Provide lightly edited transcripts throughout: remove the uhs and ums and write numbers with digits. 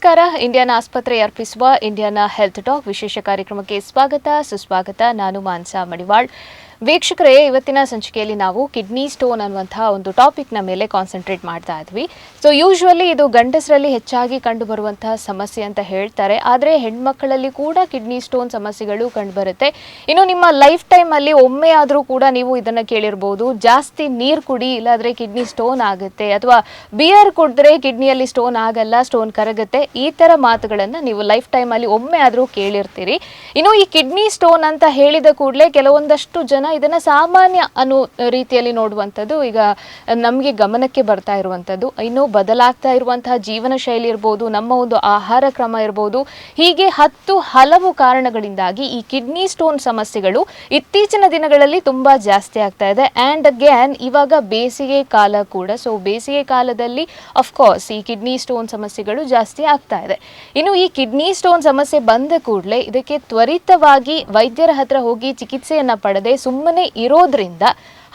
ನಮಸ್ಕಾರ. ಇಂಡಿಯಾನ ಆಸ್ಪತ್ರೆ ಅರ್ಪಿಸುವ ಇಂಡಿಯಾನ ಹೆಲ್ತ್ ಟಾಕ್ ವಿಶೇಷ ಕಾರ್ಯಕ್ರಮಕ್ಕೆ ಸ್ವಾಗತ ಸುಸ್ವಾಗತ. ನಾನು ಮಾನ್ಸಾ ಮಡಿವಾಳ್. ವೀಕ್ಷಕರೇ, ಇವತ್ತಿನ ಸಂಚಿಕೆಯಲ್ಲಿ ನಾವು ಕಿಡ್ನಿ ಸ್ಟೋನ್ ಅನ್ನುವಂತಹ ಒಂದು ಟಾಪಿಕ್ನ ಮೇಲೆ ಕಾನ್ಸಂಟ್ರೇಟ್ ಮಾಡ್ತಾ ಇದ್ವಿ. ಸೊ ಯೂಶುವಲಿ ಇದು ಗಂಡಸರಲ್ಲಿ ಹೆಚ್ಚಾಗಿ ಕಂಡುಬರುವಂತಹ ಸಮಸ್ಯೆ ಅಂತ ಹೇಳ್ತಾರೆ. ಆದರೆ ಹೆಣ್ಮಕ್ಕಳಲ್ಲಿ ಕೂಡ ಕಿಡ್ನಿ ಸ್ಟೋನ್ ಸಮಸ್ಯೆಗಳು ಕಂಡುಬರುತ್ತೆ. ಇನ್ನು ನಿಮ್ಮ ಲೈಫ್ ಟೈಮಲ್ಲಿ ಒಮ್ಮೆ ಆದರೂ ಕೂಡ ನೀವು ಇದನ್ನು ಕೇಳಿರ್ಬೋದು, ಜಾಸ್ತಿ ನೀರು ಕುಡಿ ಇಲ್ಲಾಂದರೆ ಕಿಡ್ನಿ ಸ್ಟೋನ್ ಆಗುತ್ತೆ, ಅಥವಾ ಬಿಯರ್ ಕುಡಿದ್ರೆ ಕಿಡ್ನಿಯಲ್ಲಿ ಸ್ಟೋನ್ ಆಗಲ್ಲ, ಸ್ಟೋನ್ ಕರಗುತ್ತೆ. ಈ ಥರ ಮಾತುಗಳನ್ನು ನೀವು ಲೈಫ್ ಟೈಮಲ್ಲಿ ಒಮ್ಮೆ ಆದರೂ ಕೇಳಿರ್ತೀರಿ. ಇನ್ನು ಈ ಕಿಡ್ನಿ ಸ್ಟೋನ್ ಅಂತ ಹೇಳಿದ ಕೂಡಲೇ ಕೆಲವೊಂದಷ್ಟು ಜನ ಇದನ್ನ ಸಾಮಾನ್ಯ ಅನ್ನೋ ರೀತಿಯಲ್ಲಿ ನೋಡುವಂಥದ್ದು ಈಗ ನಮಗೆ ಗಮನಕ್ಕೆ ಬರ್ತಾ ಇರುವಂಥದ್ದು. ಇನ್ನು ಬದಲಾಗ್ತಾ ಇರುವಂತಹ ಜೀವನ ಶೈಲಿ ಇರ್ಬೋದು, ನಮ್ಮ ಒಂದು ಆಹಾರ ಕ್ರಮ ಇರ್ಬೋದು, ಹೀಗೆ ಹಲವು ಕಾರಣಗಳಿಂದಾಗಿ ಈ ಕಿಡ್ನಿ ಸ್ಟೋನ್ ಸಮಸ್ಯೆಗಳು ಇತ್ತೀಚಿನ ದಿನಗಳಲ್ಲಿ ತುಂಬಾ ಜಾಸ್ತಿ ಆಗ್ತಾ ಇದೆ. ಆ್ಯಂಡ್ ಅಗೇನ್ ಇವಾಗ ಬೇಸಿಗೆ ಕಾಲ ಕೂಡ. ಸೊ ಬೇಸಿಗೆ ಕಾಲದಲ್ಲಿ ಅಫ್ಕೋರ್ಸ್ ಈ ಕಿಡ್ನಿ ಸ್ಟೋನ್ ಸಮಸ್ಯೆಗಳು ಜಾಸ್ತಿ ಆಗ್ತಾ ಇದೆ. ಇನ್ನು ಈ ಕಿಡ್ನಿ ಸ್ಟೋನ್ ಸಮಸ್ಯೆ ಬಂದ ಕೂಡಲೇ ಇದಕ್ಕೆ ತ್ವರಿತವಾಗಿ ವೈದ್ಯರ ಹತ್ರ ಹೋಗಿ ಚಿಕಿತ್ಸೆಯನ್ನ ಪಡೆದೇ ಸುಮ್ಮನೆ ಇರೋದ್ರಿಂದ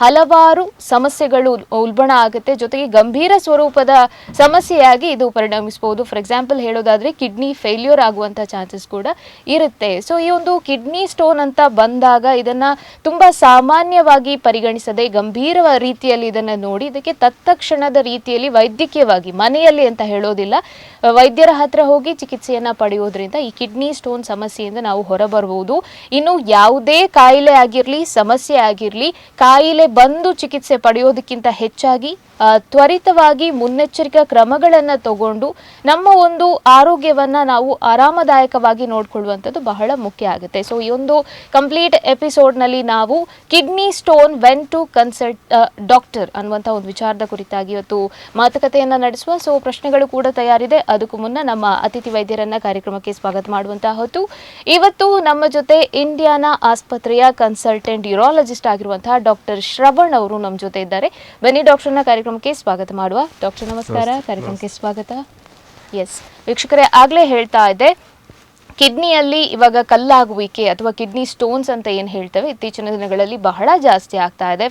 ಹಲವಾರು ಸಮಸ್ಯೆಗಳು ಉಲ್ಬಣ ಆಗುತ್ತೆ. ಜೊತೆಗೆ ಗಂಭೀರ ಸ್ವರೂಪದ ಸಮಸ್ಯೆಯಾಗಿ ಇದು ಪರಿಣಮಿಸಬಹುದು. ಫಾರ್ ಎಕ್ಸಾಂಪಲ್ ಹೇಳೋದಾದ್ರೆ ಕಿಡ್ನಿ ಫೇಲ್ಯೂರ್ ಆಗುವಂಥ ಚಾನ್ಸಸ್ ಕೂಡ ಇರುತ್ತೆ. ಸೊ ಈ ಒಂದು ಕಿಡ್ನಿ ಸ್ಟೋನ್ ಅಂತ ಬಂದಾಗ ಇದನ್ನ ತುಂಬಾ ಸಾಮಾನ್ಯವಾಗಿ ಪರಿಗಣಿಸದೆ ಗಂಭೀರ ರೀತಿಯಲ್ಲಿ ಇದನ್ನ ನೋಡಿ ಇದಕ್ಕೆ ತತ್ಕ್ಷಣದ ರೀತಿಯಲ್ಲಿ ವೈದ್ಯಕೀಯವಾಗಿ ಮನೆಯಲ್ಲಿ ಅಂತ ಹೇಳೋದಿಲ್ಲ, ವೈದ್ಯರ ಹತ್ರ ಹೋಗಿ ಚಿಕಿತ್ಸೆಯನ್ನ ಪಡೆಯೋದ್ರಿಂದ ಈ ಕಿಡ್ನಿ ಸ್ಟೋನ್ ಸಮಸ್ಯೆಯಿಂದ ನಾವು ಹೊರಬರಬಹುದು. ಇನ್ನು ಯಾವುದೇ ಕಾಯಿಲೆ ಆಗಿರಲಿ, ಸಮಸ್ಯೆ ಆಗಿರಲಿ, ಕಾಯಿಲೆ ಬಂದು ಚಿಕಿತ್ಸೆ ಪಡೆಯೋದಕ್ಕಿಂತ ಹೆಚ್ಚಾಗಿ ತ್ವರಿತವಾಗಿ ಮುನ್ನೆಚ್ಚರಿಕಾ ಕ್ರಮಗಳನ್ನು ತಗೊಂಡು ನಮ್ಮ ಒಂದು ಆರೋಗ್ಯವನ್ನ ನಾವು ಆರಾಮದಾಯಕವಾಗಿ ನೋಡ್ಕೊಳ್ಳುವಂಥದ್ದು ಬಹಳ ಮುಖ್ಯ ಆಗುತ್ತೆ. ಸೊ ಈ ಒಂದು ಕಂಪ್ಲೀಟ್ ಎಪಿಸೋಡ್ನಲ್ಲಿ ನಾವು kidney stone when to consult doctor ಅನ್ನುವಂಥ ಒಂದು ವಿಚಾರದ ಕುರಿತಾಗಿ ಇವತ್ತು ಮಾತುಕತೆಯನ್ನ ನಡೆಸುವ. ಸೊ ಪ್ರಶ್ನೆಗಳು ಕೂಡ ತಯಾರಿದೆ. ಅದಕ್ಕೂ ಮುನ್ನ ನಮ್ಮ ಅತಿಥಿ ವೈದ್ಯರನ್ನ ಕಾರ್ಯಕ್ರಮಕ್ಕೆ ಸ್ವಾಗತ ಮಾಡುವಂತಹ ಹೊತ್ತು ಇವತ್ತು ನಮ್ಮ ಜೊತೆ ಇಂಡಿಯಾನ ಆಸ್ಪತ್ರೆಯ ಕನ್ಸಲ್ಟೆಂಟ್ ಯೂರಾಲಜಿಸ್ಟ್ ಆಗಿರುವಂತಹ ಡಾಕ್ಟರ್ ಶ್ರವಣ್ ಅವರು ನಮ್ಮ ಜೊತೆ ಇದ್ದಾರೆ. ಬನ್ನಿ ಡಾಕ್ಟರ್ನ ಕಾರ್ಯಕ್ರಮಕ್ಕೆ ಸ್ವಾಗತ ಮಾಡುವ. ಡಾಕ್ಟರ್ ನಮಸ್ಕಾರ, ಕಾರ್ಯಕ್ರಮಕ್ಕೆ ಸ್ವಾಗತ. ಎಸ್ ವೀಕ್ಷಕರೇ, ಆಗ್ಲೇ ಹೇಳ್ತಾ ಇದ್ದೆ, ಕಿಡ್ನಿಯಲ್ಲಿ ಇವಾಗ ಕಲ್ಲಾಗುವಿಕೆ ಅಥವಾ ಕಿಡ್ನಿ ಸ್ಟೋನ್ಸ್ ಅಂತ ಏನು ಹೇಳ್ತೇವೆ ಇತ್ತೀಚಿನ ದಿನಗಳಲ್ಲಿ ಬಹಳ ಜಾಸ್ತಿ ಆಗ್ತಾ ಇದೆ.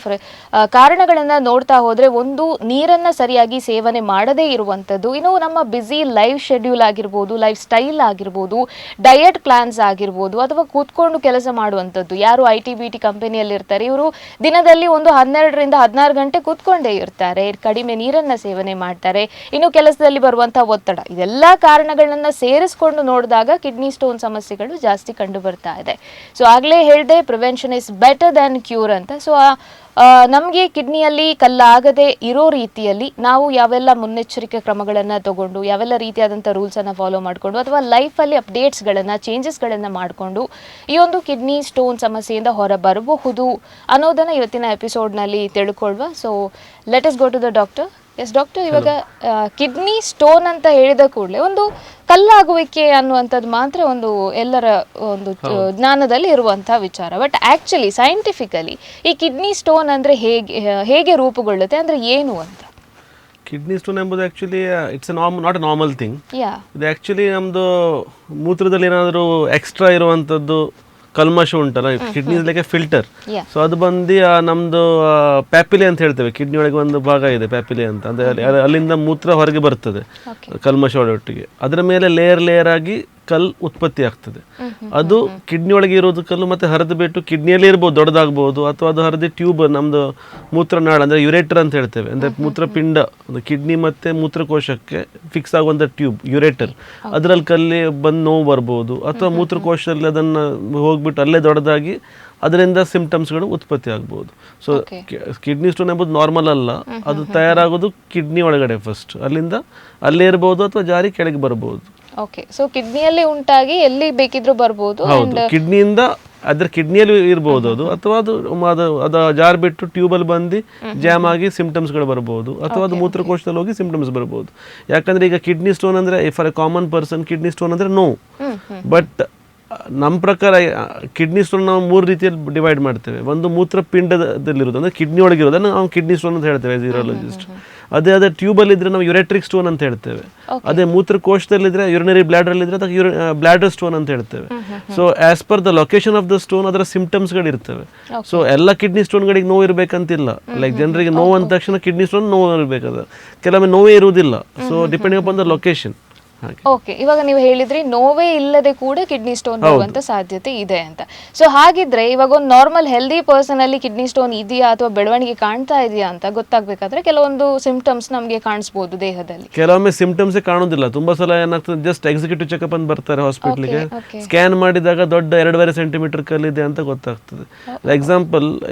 ಕಾರಣಗಳನ್ನು ನೋಡ್ತಾ ಹೋದರೆ ಒಂದು ನೀರನ್ನು ಸರಿಯಾಗಿ ಸೇವನೆ ಮಾಡದೇ ಇರುವಂಥದ್ದು, ಇನ್ನು ನಮ್ಮ ಬ್ಯುಸಿ ಲೈಫ್ ಶೆಡ್ಯೂಲ್ ಆಗಿರ್ಬೋದು, ಲೈಫ್ ಸ್ಟೈಲ್ ಆಗಿರ್ಬೋದು, ಡಯಟ್ ಪ್ಲಾನ್ಸ್ ಆಗಿರ್ಬೋದು, ಅಥವಾ ಕೂತ್ಕೊಂಡು ಕೆಲಸ ಮಾಡುವಂಥದ್ದು. ಯಾರು IT-BT ಕಂಪನಿಯಲ್ಲಿ ಇರ್ತಾರೆ ಇವರು ದಿನದಲ್ಲಿ ಒಂದು 12ರಿಂದ 16 ಗಂಟೆ ಕೂತ್ಕೊಂಡೇ ಇರ್ತಾರೆ, ಕಡಿಮೆ ನೀರನ್ನು ಸೇವನೆ ಮಾಡ್ತಾರೆ, ಇನ್ನು ಕೆಲಸದಲ್ಲಿ ಬರುವಂಥ ಒತ್ತಡ, ಇದೆಲ್ಲ ಕಾರಣಗಳನ್ನು ಸೇರಿಸ್ಕೊಂಡು ನೋಡಿದಾಗ ಕಿಡ್ನಿ ಸ್ಟೋನ್ ಸಮಸ್ಯೆಗಳು ಜಾಸ್ತಿ ಕಂಡು ಬರ್ತಾ ಇದೆ. ಸೊ ಆಗ್ಲೇ ಹೇಳಿದೆ, prevention is better than cure ಅಂತ. ಸೊ ನಮಗೆ ಕಿಡ್ನಿಯಲ್ಲಿ ಕಲ್ಲಾಗದೆ ಇರೋ ರೀತಿಯಲ್ಲಿ ನಾವು ಯಾವೆಲ್ಲ ಮುನ್ನೆಚ್ಚರಿಕೆ ಕ್ರಮಗಳನ್ನು ತಗೊಂಡು, ಯಾವೆಲ್ಲ ರೀತಿಯಾದಂಥ ರೂಲ್ಸನ್ನು ಫಾಲೋ ಮಾಡಿಕೊಂಡು, ಅಥವಾ ಲೈಫಲ್ಲಿ ಅಪ್ಡೇಟ್ಸ್ಗಳನ್ನು, ಚೇಂಜಸ್ಗಳನ್ನು ಮಾಡಿಕೊಂಡು ಈ ಒಂದು ಕಿಡ್ನಿ ಸ್ಟೋನ್ ಸಮಸ್ಯೆಯಿಂದ ಹೊರ ಬರಬಹುದು ಅನ್ನೋದನ್ನು ಇವತ್ತಿನ ಎಪಿಸೋಡ್ನಲ್ಲಿ ತಿಳ್ಕೊಳ್ಳುವ. So let us go to the doctor. Yes doctor, ಇವಾಗ ಕಿಡ್ನಿ ಸ್ಟೋನ್ ಅಂತ ಹೇಳಿದ ಕೂಡಲೇ ಒಂದು ಕಲ್ಲಾಗುವಿಕೆ ಅನ್ನುವಂಥದ್ದು ಮಾತ್ರ ಒಂದು ಎಲ್ಲರ ಒಂದು ಜ್ಞಾನದಲ್ಲಿ ಇರುವಂತಹ ವಿಚಾರ. ಬಟ್ ಆಕ್ಚುಲಿ ಸೈಂಟಿಫಿಕಲಿ ಈ ಕಿಡ್ನಿ ಸ್ಟೋನ್ ಅಂದ್ರೆ ಹೇಗೆ ರೂಪುಗೊಳ್ಳುತ್ತೆ, ಅಂದ್ರೆ ಏನು ಅಂತ? ಕಿಡ್ನಿ ಸ್ಟೋನ್ ಎಂಬುದು actually it's not a normal thing. ಇದು ಆಕ್ಚುಲಿ ನಮ್ಮದು ಮೂತ್ರದಲ್ಲಿ ಏನಾದರೂ ಎಕ್ಸ್ಟ್ರಾ ಇರುವಂಥದ್ದು ಕಲ್ಮಶ ಉಂಟಲ್ಲ, kidney like A filter. So ಅದು ಬಂದು ನಮ್ದು ಪ್ಯಾಪಿಲೆ ಅಂತ ಹೇಳ್ತೇವೆ, ಕಿಡ್ನಿ ಒಳಗೆ ಒಂದು ಭಾಗ ಇದೆ ಪ್ಯಾಪಿಲೆ ಅಂತ, ಅಂದ್ರೆ ಅಲ್ಲಿಂದ ಮೂತ್ರ ಹೊರಗೆ ಬರ್ತದೆ ಕಲ್ಮಶ ಒಳೊಟ್ಟಿಗೆ. ಅದರ ಮೇಲೆ ಲೇಯರ್ ಆಗಿ ಕಲ್ಲು ಉತ್ಪತ್ತಿ ಆಗ್ತದೆ. ಅದು ಕಿಡ್ನಿ ಒಳಗೆ ಇರೋದು ಕಲ್ಲು ಮತ್ತೆ ಹರಿದು ಬಿಟ್ಟು ಕಿಡ್ನಿಯಲ್ಲಿ ಇರ್ಬೋದು, ದೊಡ್ಡದಾಗ್ಬೋದು, ಅಥವಾ ಅದು ಹರಿದು ಟ್ಯೂಬ್ ನಮ್ದು ಮೂತ್ರನಾಳ ಅಂದ್ರೆ ಯುರೇಟರ್ ಅಂತ ಹೇಳ್ತೇವೆ, ಅಂದ್ರೆ ಮೂತ್ರಪಿಂಡ, ಕಿಡ್ನಿ ಮತ್ತೆ ಮೂತ್ರಕೋಶಕ್ಕೆ ಫಿಕ್ಸ್ ಆಗುವಂಥ ಟ್ಯೂಬ್ ಯುರೇಟರ್, ಅದರಲ್ಲಿ ಕಲ್ಲಿ ಬಂದು ನೋವು ಬರ್ಬೋದು, ಅಥವಾ ಮೂತ್ರಕೋಶದಲ್ಲಿ ಅದನ್ನು ಹೋಗ್ಬಿಟ್ಟು ಅಲ್ಲೇ ದೊಡ್ಡದಾಗಿ ಅದರಿಂದ ಸಿಂಪ್ಟಮ್ಸ್ಗಳು ಉತ್ಪತ್ತಿ ಆಗ್ಬೋದು. ಸೊ ಕಿಡ್ನಿ ಸ್ಟೋನ್ ಎಂಬುದು ನಾರ್ಮಲ್ ಅಲ್ಲ, ಅದು ತಯಾರಾಗೋದು ಕಿಡ್ನಿ ಒಳಗಡೆ ಫಸ್ಟ್, ಅಲ್ಲಿಂದ ಅಲ್ಲೇ ಇರ್ಬೋದು ಅಥವಾ ಜಾರಿ ಕೆಳಗೆ ಬರ್ಬೋದು. ಓಕೆ, ಸೊ ಕಿಡ್ನಿಯಲ್ಲಿ ಉಂಟಾಗಿ ಎಲ್ಲಿ ಬೇಕಿದ್ರೂ ಬರ್ಬೋದು. ಹೌದು, ಕಿಡ್ನಿಯಿಂದ ಅದ್ರ ಕಿಡ್ನಿಯಲ್ಲಿ ಇರ್ಬೋದು ಅದು, ಅಥವಾ ಅದು ಜಾರ್ ಬಿಟ್ಟು ಟ್ಯೂಬಲ್ಲಿ ಬಂದು ಜಾಮ್ ಆಗಿ ಸಿಂಪ್ಟಮ್ಸ್ಗಳು ಬರ್ಬೋದು, ಅಥವಾ ಅದು ಮೂತ್ರಕೋಶದಲ್ಲಿ ಹೋಗಿ ಸಿಂಪ್ಟಮ್ಸ್ ಬರ್ಬೋದು. ಯಾಕಂದ್ರೆ ಈಗ ಕಿಡ್ನಿ ಸ್ಟೋನ್ ಅಂದ್ರೆ for A common person kidney stone ಅಂದ್ರೆ ನೋವು. ಬಟ್ ನಮ್ಮ ಪ್ರಕಾರ ಕಿಡ್ನಿ ಸ್ಟೋನ್ ನಾವು 3 ರೀತಿಯಲ್ಲಿ ಡಿವೈಡ್ ಮಾಡ್ತೇವೆ. ಒಂದು ಮೂತ್ರಪಿಂಡದಲ್ಲಿರೋದು ಅಂದ್ರೆ ಕಿಡ್ನಿ ಒಳಗಿರೋದನ್ನು ನಾವು ಕಿಡ್ನಿ ಸ್ಟೋನ್ ಅಂತ ಹೇಳ್ತೇವೆ ಯೂರಾಲಜಿಸ್ಟ್. ಅದೇ ಟ್ಯೂಬಲ್ಲಿ ಇದ್ರೆ ನಾವು ಯುರೆಟ್ರಿಕ್ ಸ್ಟೋನ್ ಅಂತ ಹೇಳ್ತೇವೆ. ಅದೇ ಮೂತ್ರಕೋಶದಲ್ಲಿದ್ರೆ ಯುರಿನರಿ ಬ್ಲಾಡರ್ ಇದ್ರೆ ಅದಕ್ಕೆ ಬ್ಲಾಡರ್ ಸ್ಟೋನ್ ಅಂತ ಹೇಳ್ತೇವೆ. So as per the location of the stone ಅದರ ಸಿಂಪ್ಟಮ್ಸ್ಗಳು ಇರ್ತವೆ. ಸೊ ಎಲ್ಲ ಕಿಡ್ನಿ ಸ್ಟೋನ್ಗಳಿಗೆ ನೋವು ಇರಬೇಕಂತಿಲ್ಲ. ಲೈಕ್ ಜನರಿಗೆ ನೋವು ಅಂದ ತಕ್ಷಣ ಕಿಡ್ನಿ ಸ್ಟೋನ್ ನೋವು ಇರಬೇಕದ, ಕೆಲವೊಮ್ಮೆ ನೋವೇ ಇರುವುದಿಲ್ಲ. So depending upon the location. Okay, ಇವಾಗ ನೀವು ಹೇಳಿದ್ರಿ ನೋವೇ ಇಲ್ಲದೆ ಕೂಡ ಕಿಡ್ನಿ ಸ್ಟೋನ್ ಬರುವಂತ ಸಾಧ್ಯತೆ ಇದೆ ಅಂತ. ಸೊ ಹಾಗಿದ್ರೆ ಇವಾಗ ಒಂದು ನಾರ್ಮಲ್ ಹೆಲ್ದಿ ಪರ್ಸನ್ ಅಲ್ಲಿ ಕಿಡ್ನಿ ಸ್ಟೋನ್ ಇದೆಯಾ ಅಥವಾ ಬೆಳವಣಿಗೆ ಕಾಣ್ತಾ ಇದೆಯಾ ಅಂತ ಗೊತ್ತಾಗ್ಬೇಕಾದ್ರೆ ಕೆಲವೊಂದು ಸಿಂಪ್ಟಮ್ಸ್ ನಮಗೆ ಕಾಣಿಸಬಹುದು ದೇಹದಲ್ಲಿ. ಕೆಲವೊಮ್ಮೆ ಸಿಂಪ್ಟಮ್ಸ್ ಕಾಣೋದಿಲ್ಲ. ತುಂಬಾ ಸಲ ಏನಾಗ್ತದೆ, ಜಸ್ಟ್ ಎಕ್ಸಿಕ್ಯೂಟಿವ್ ಚೆಕಪ್ ಅಂತ ಬರ್ತಾರೆ ಹಾಸ್ಪಿಟ್ಲಿಗೆ, ಸ್ಕ್ಯಾನ್ ಮಾಡಿದಾಗ ದೊಡ್ಡ 2.5 ಸೆಂಟಿಮೀಟರ್ ಕಲ್ಲಿದೆ ಅಂತ ಗೊತ್ತಾಗ್ತದೆ. ಎಕ್ಸಾಂಪಲ್,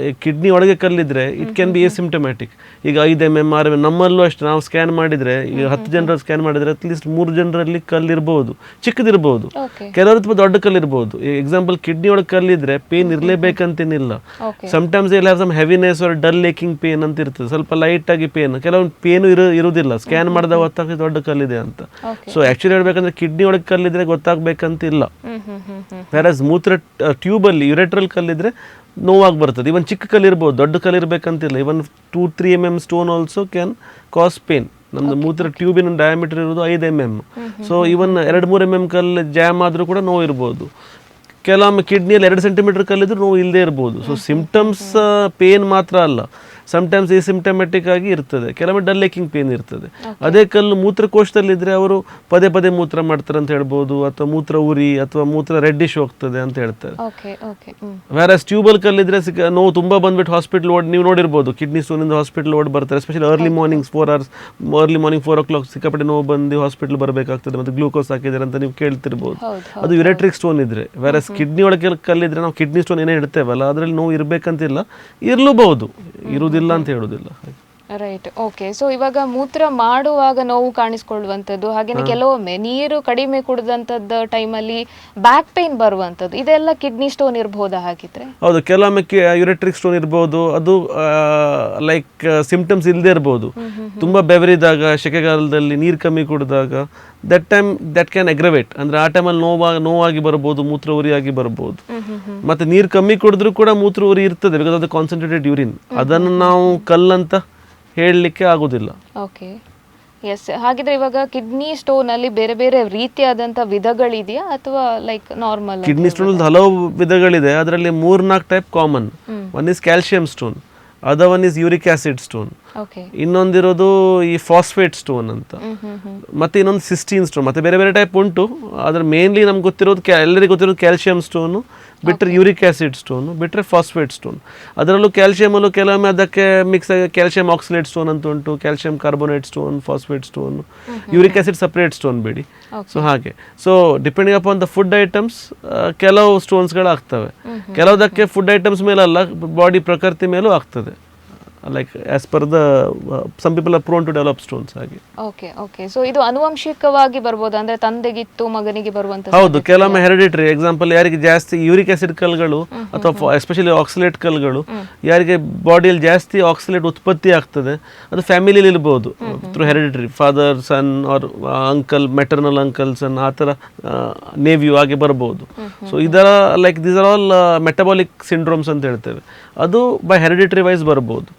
ಕಿಡ್ನಿ ಒಳಗೆ ಕಲ್ಲಿದ್ರೆ ಇಟ್ ಕ್ಯಾನ್ ಬಿ ಎಸಿಂಪ್ಟಮ್ಯಾಟಿಕ್. ಈಗ 5 mm 6 mm ನಮ್ಮಲ್ಲೂ ಅಷ್ಟು ನಾವು ಸ್ಕ್ಯಾನ್ ಮಾಡಿದ್ರೆ, ಈಗ 10 ಜನರ ಸ್ಕ್ಯಾನ್ ಮಾಡಿದ್ರೆ ಅಟ್ಲೀಸ್ಟ್ 3 ಜನರಲ್ಲಿ ಕಲ್ಲಿರ್ಬಹುದು, ಚಿಕ್ಕದಿರ್ಬಹುದು. ಕೆಲವರು ತುಂಬ ದೊಡ್ಡ ಕಲ್ಲಿರ್ಬಹುದು. ಎಕ್ಸಾಂಪಲ್, ಕಿಡ್ನಿ ಒಳಗೆ ಕಲ್ಲಿದ್ರೆ ಪೇನ್ ಇರಲೇಬೇಕಂತೇನಿಲ್ಲ. Sometimes will have some heaviness or dull aching pain ಅಂತ ಇರ್ತದೆ, ಸ್ವಲ್ಪ ಲೈಟ್ ಆಗಿ ಪೇನ್, ಕೆಲವೊಂದು ಪೇನು ಇರುವುದಿಲ್ಲ. ಸ್ಕ್ಯಾನ್ ಮಾಡಿದಾಗ ಗೊತ್ತಾಗ್ತದೆ ದೊಡ್ಡ ಕಲ್ಲಿದೆ ಅಂತ. ಸೊ ಆಕ್ಚುಲಿ ಹೇಳ್ಬೇಕಂದ್ರೆ ಕಿಡ್ನಿ ಒಳಗೆ ಕಲ್ಲಿದ್ರೆ ಗೊತ್ತಾಗ್ಬೇಕಂತಿಲ್ಲ. ವ್ಯಾರಸ್ ಮೂತ್ರ ಟ್ಯೂಬ್ ಅಲ್ಲಿ ಯುರೆಟ್ರಲ್ ಕಲ್ಲಿದ್ರೆ ನೋವಾಗಿ ಬರ್ತದೆ. ಇವನ್ ಚಿಕ್ಕ ಕಲ್ಲಿರ್ಬೋದು, ದೊಡ್ಡ ಕಲ್ಲಿರ್ಬೇಕಂತಿಲ್ಲ. ಇವನ್ 2-3 mm stone also can cause pain. ನಮ್ದು ಮೂತ್ರ ಟ್ಯೂಬಿನ ಡಯಾಮೀಟರ್ ಇರೋದು 5 mm. ಸೊ ಇವನ್ 2-3 mm ಕಲ್ಲು ಜಾಮ್ ಆದ್ರೂ ಕೂಡ ನೋವು ಇರ್ಬೋದು. ಕೆಲವೊಮ್ಮೆ ಕಿಡ್ನಿಯಲ್ಲಿ 2 ಸೆಂಟಿಮೀಟರ್ ಕಲ್ಲಿದ್ರು ನೋವು ಇಲ್ಲದೆ ಇರ್ಬೋದು. ಸೊ ಸಿಂಪ್ಟಮ್ಸ್ ಪೇನ್ ಮಾತ್ರ ಅಲ್ಲ, ಸಮ್ಟೈಮ್ಸ್ ಸಿಂಪ್ಟಮ್ಯಾಟಿಕ್ ಆಗಿ ಇರ್ತದೆ, ಕೆಲವೊಮ್ಮೆ ಡಲ್ ಏಕಿಂಗ್ ಪೇನ್ ಇರ್ತದೆ. ಅದೇ ಕಲ್ಲು ಮೂತ್ರಕೋಶದಲ್ಲಿದ್ದರೆ ಅವರು ಪದೇ ಪದೇ ಮೂತ್ರ ಮಾಡ್ತಾರೆ ಅಂತ ಹೇಳ್ಬೋದು, ಅಥವಾ ಮೂತ್ರ ಉರಿ ಅಥವಾ ಮೂತ್ರ ರೆಡ್ಡಿಶ್ ಹೋಗ್ತದೆ ಅಂತ ಹೇಳ್ತಾರೆ. ವ್ಯಾರಸ್ ಟ್ಯೂಬಲ್ ಕಲ್ಲಿದ್ರೆ ನೋವು ತುಂಬಾ ಬಂದ್ಬಿಟ್ಟು ಹಾಸ್ಪಿಟಲ್ ಓಡ್, ನೀವು ನೋಡಿರ್ಬೋದು ಕಿಡ್ನಿ ಸ್ಟೋನಿಂದ ಹಾಸ್ಪಿಟಲ್ ಓಡ್ ಬರ್ತಾರೆ. ಎಸ್ಪೆಷಲಿ ಅರ್ಲಿ ಮಾರ್ನಿಂಗ್ 4 o'clock ಸಿಕ್ಕಾಪಟ್ಟೆ ನೋವು ಬಂದು ಹಾಸ್ಪಿಟಲ್ ಬರಬೇಕಾಗ್ತದೆ, ಮತ್ತೆ ಗ್ಲೂಕೋಸ್ ಹಾಕಿದ್ದಾರೆ ಅಂತ ನೀವು ಕೇಳ್ತಿರ್ಬೋದು. ಅದು ಯುರೆಟ್ರಿಕ್ ಸ್ಟೋನ್ ಇದ್ರೆ. ವ್ಯಾರಸ್ ಕಿಡ್ನಿ ಒಳಗೆ ಕಲ್ಲಿದ್ರೆ ನಾವು ಕಿಡ್ನಿ ಸ್ಟೋನ್ ಏನೇ ಇಡ್ತೇವಲ್ಲ ಅದರಲ್ಲಿ ನೋವು ಇರಬೇಕಂತಿಲ್ಲ, ಇರಲೂಬಹುದು, ಇರುವುದಿಲ್ಲ ಅಂತ ಹೇಳುದಿಲ್ಲ. Right, okay. ಸೊ ಇವಾಗ ಮೂತ್ರ ಮಾಡುವಾಗ ನೋವು ಕಾಣಿಸ್ಕೊಳ್ಳುವಂಥದ್ದು, ಹಾಗೇನೆ ಕೆಲವೊಮ್ಮೆ ನೀರು ಕಡಿಮೆ ಕುಡಿದಂಥದ್ದು ಟೈಮಲ್ಲಿ ಬ್ಯಾಕ್ ಪೇನ್ ಬರುವಂಥದ್ದು, ಇದೆಲ್ಲ ಕಿಡ್ನಿ ಸ್ಟೋನ್ ಇರಬಹುದಾ ಹಾಗಿದ್ರೆ? ಹೌದು, ಕೆಲವೊಮ್ಮೆ ಯುರೆಟ್ರಿಕ್ ಸ್ಟೋನ್ ಇರ್ಬೋದು. ಅದು ಲೈಕ್ ಸಿಂಪ್ಟಮ್ಸ್ ಇಲ್ಲದೆ ಇರ್ಬೋದು. ತುಂಬಾ ಬೆವರಿದಾಗ, ಸೆಕೆಗಾಲದಲ್ಲಿ ನೀರು ಕಮ್ಮಿ ಕುಡಿದಾಗ, ದಟ್ ಕ್ಯಾನ್ ಅಗ್ರವೇಟ್. ಅಂದ್ರೆ ಆ ಟೈಮಲ್ಲಿ ನೋವಾಗಿ ಬರ್ಬೋದು, ಮೂತ್ರ ಉರಿಯಾಗಿ ಬರ್ಬೋದು. ಮತ್ತೆ ನೀರು ಕಮ್ಮಿ ಕುಡಿದ್ರೂ ಕೂಡ ಮೂತ್ರ ಉರಿ ಇರ್ತದೆ, ಬಿಕಾಸ್ ಅದು ಕಾನ್ಸಂಟ್ರೇಟೆಡ್ ಯೂರಿನ್. ಅದನ್ನು ನಾವು ಕಲ್ಲಂತ ಹೇಳಲಿಕ್ಕೆ ಆಗುದಿಲ್ಲ. Okay, yes. ಹಾಗಿದ್ರೆ ಇವಾಗ ಕಿಡ್ನಿ ಸ್ಟೋನ್ ಅಲ್ಲಿ ಬೇರೆ ಬೇರೆ ರೀತಿಯಾದಂತ ವಿಧಗಳಿದೆಯಾ ಅಥವಾ ಲೈಕ್ ನಾರ್ಮಲ್? ಕಿಡ್ನಿ ಸ್ಟೋನ್ ಹಲವು ವಿಧಗಳಿದೆ, ಅದರಲ್ಲಿ 3-4 type common. One is calcium stone, other one is uric acid stone, ಇನ್ನೊಂದಿರೋದು ಈ ಫಾಸ್ಫೇಟ್ ಸ್ಟೋನ್ ಅಂತ, ಮತ್ತೆ ಇನ್ನೊಂದು ಸಿಸ್ಟೀನ್ ಸ್ಟೋನ್. ಮತ್ತೆ ಬೇರೆ ಬೇರೆ ಟೈಪ್ ಉಂಟು. ಅದ್ರ ಮೇನ್ಲಿ ನಮ್ಗೆ ಗೊತ್ತಿರೋದು, ಎಲ್ಲರಿಗೂ ಗೊತ್ತಿರೋದು ಕ್ಯಾಲ್ಸಿಯಂ ಸ್ಟೋನು, ಬಿಟ್ಟರೆ ಯೂರಿಕ್ ಆಸಿಡ್ ಸ್ಟೋನು, ಬಿಟ್ಟರೆ ಫಾಸ್ಫೇಟ್ ಸ್ಟೋನ್. ಅದರಲ್ಲೂ ಕ್ಯಾಲ್ಸಿಯಮಲ್ಲೂ ಕೆಲವೊಮ್ಮೆ ಅದಕ್ಕೆ ಮಿಕ್ಸ್ ಆಗಿ ಕ್ಯಾಲ್ಸಿಯಂ ಆಕ್ಸಲೇಟ್ ಸ್ಟೋನ್ ಅಂತ ಉಂಟು, calcium carbonate stone, phosphate stone, uric acid separate stone ಬೇಡಿ. ಸೊ ಹಾಗೆ, so depending upon the food items ಕೆಲವು ಸ್ಟೋನ್ಸ್ಗಳು ಆಗ್ತವೆ. ಕೆಲವುದಕ್ಕೆ ಫುಡ್ ಐಟಮ್ಸ್ ಮೇಲಲ್ಲ, ಬಾಡಿ ಪ್ರಕೃತಿ ಮೇಲೂ ಆಗ್ತದೆ. like as per the some people are prone to develop stones ಹಾಗೆ. ಓಕೆ ಸೊ ಇದು ಆನುವಂಶಿಕವಾಗಿ ಬರಬಹುದು, ಅಂದ್ರೆ ತಂದೆಗಿತ್ತು ಮಗನಿಗೆ ಬರುವಂತ? ಹೌದು, ಕೆಲವೊಮ್ಮೆ ಹೆರಿಡಿಟರಿ. ಎಕ್ಸಾಂಪಲ್, ಯಾರಿಗೆ ಜಾಸ್ತಿ ಯೂರಿಕ್ ಆಸಿಡ್ ಕಲ್ಗಳು ಅಥವಾ ಎಸ್ಪೆಷಲಿ ಆಕ್ಸಲೇಟ್ ಕಲ್ಗಳು, ಯಾರಿಗೆ ಬಾಡಿಯಲ್ಲಿ ಜಾಸ್ತಿ ಆಕ್ಸಲೇಟ್ ಉತ್ಪತ್ತಿ ಆಗ್ತದೆ, ಅದು ಫ್ಯಾಮಿಲಿಯಲ್ಲಿ ಇರ್ಬೋದು, through hereditary, father son or uncle, maternal uncle son, ಆ ಥರ ನೇವ್ಯೂ ಆಗಿ ಬರ್ಬೋದು. ಸೊ ಇದರ like these are all metabolic syndromes ಅಂತ ಹೇಳ್ತೇವೆ. ಅದು ಬೈ ಹೆರಿಡಿಟರಿ ವೈಸ್ ಬರ್ಬೋದು.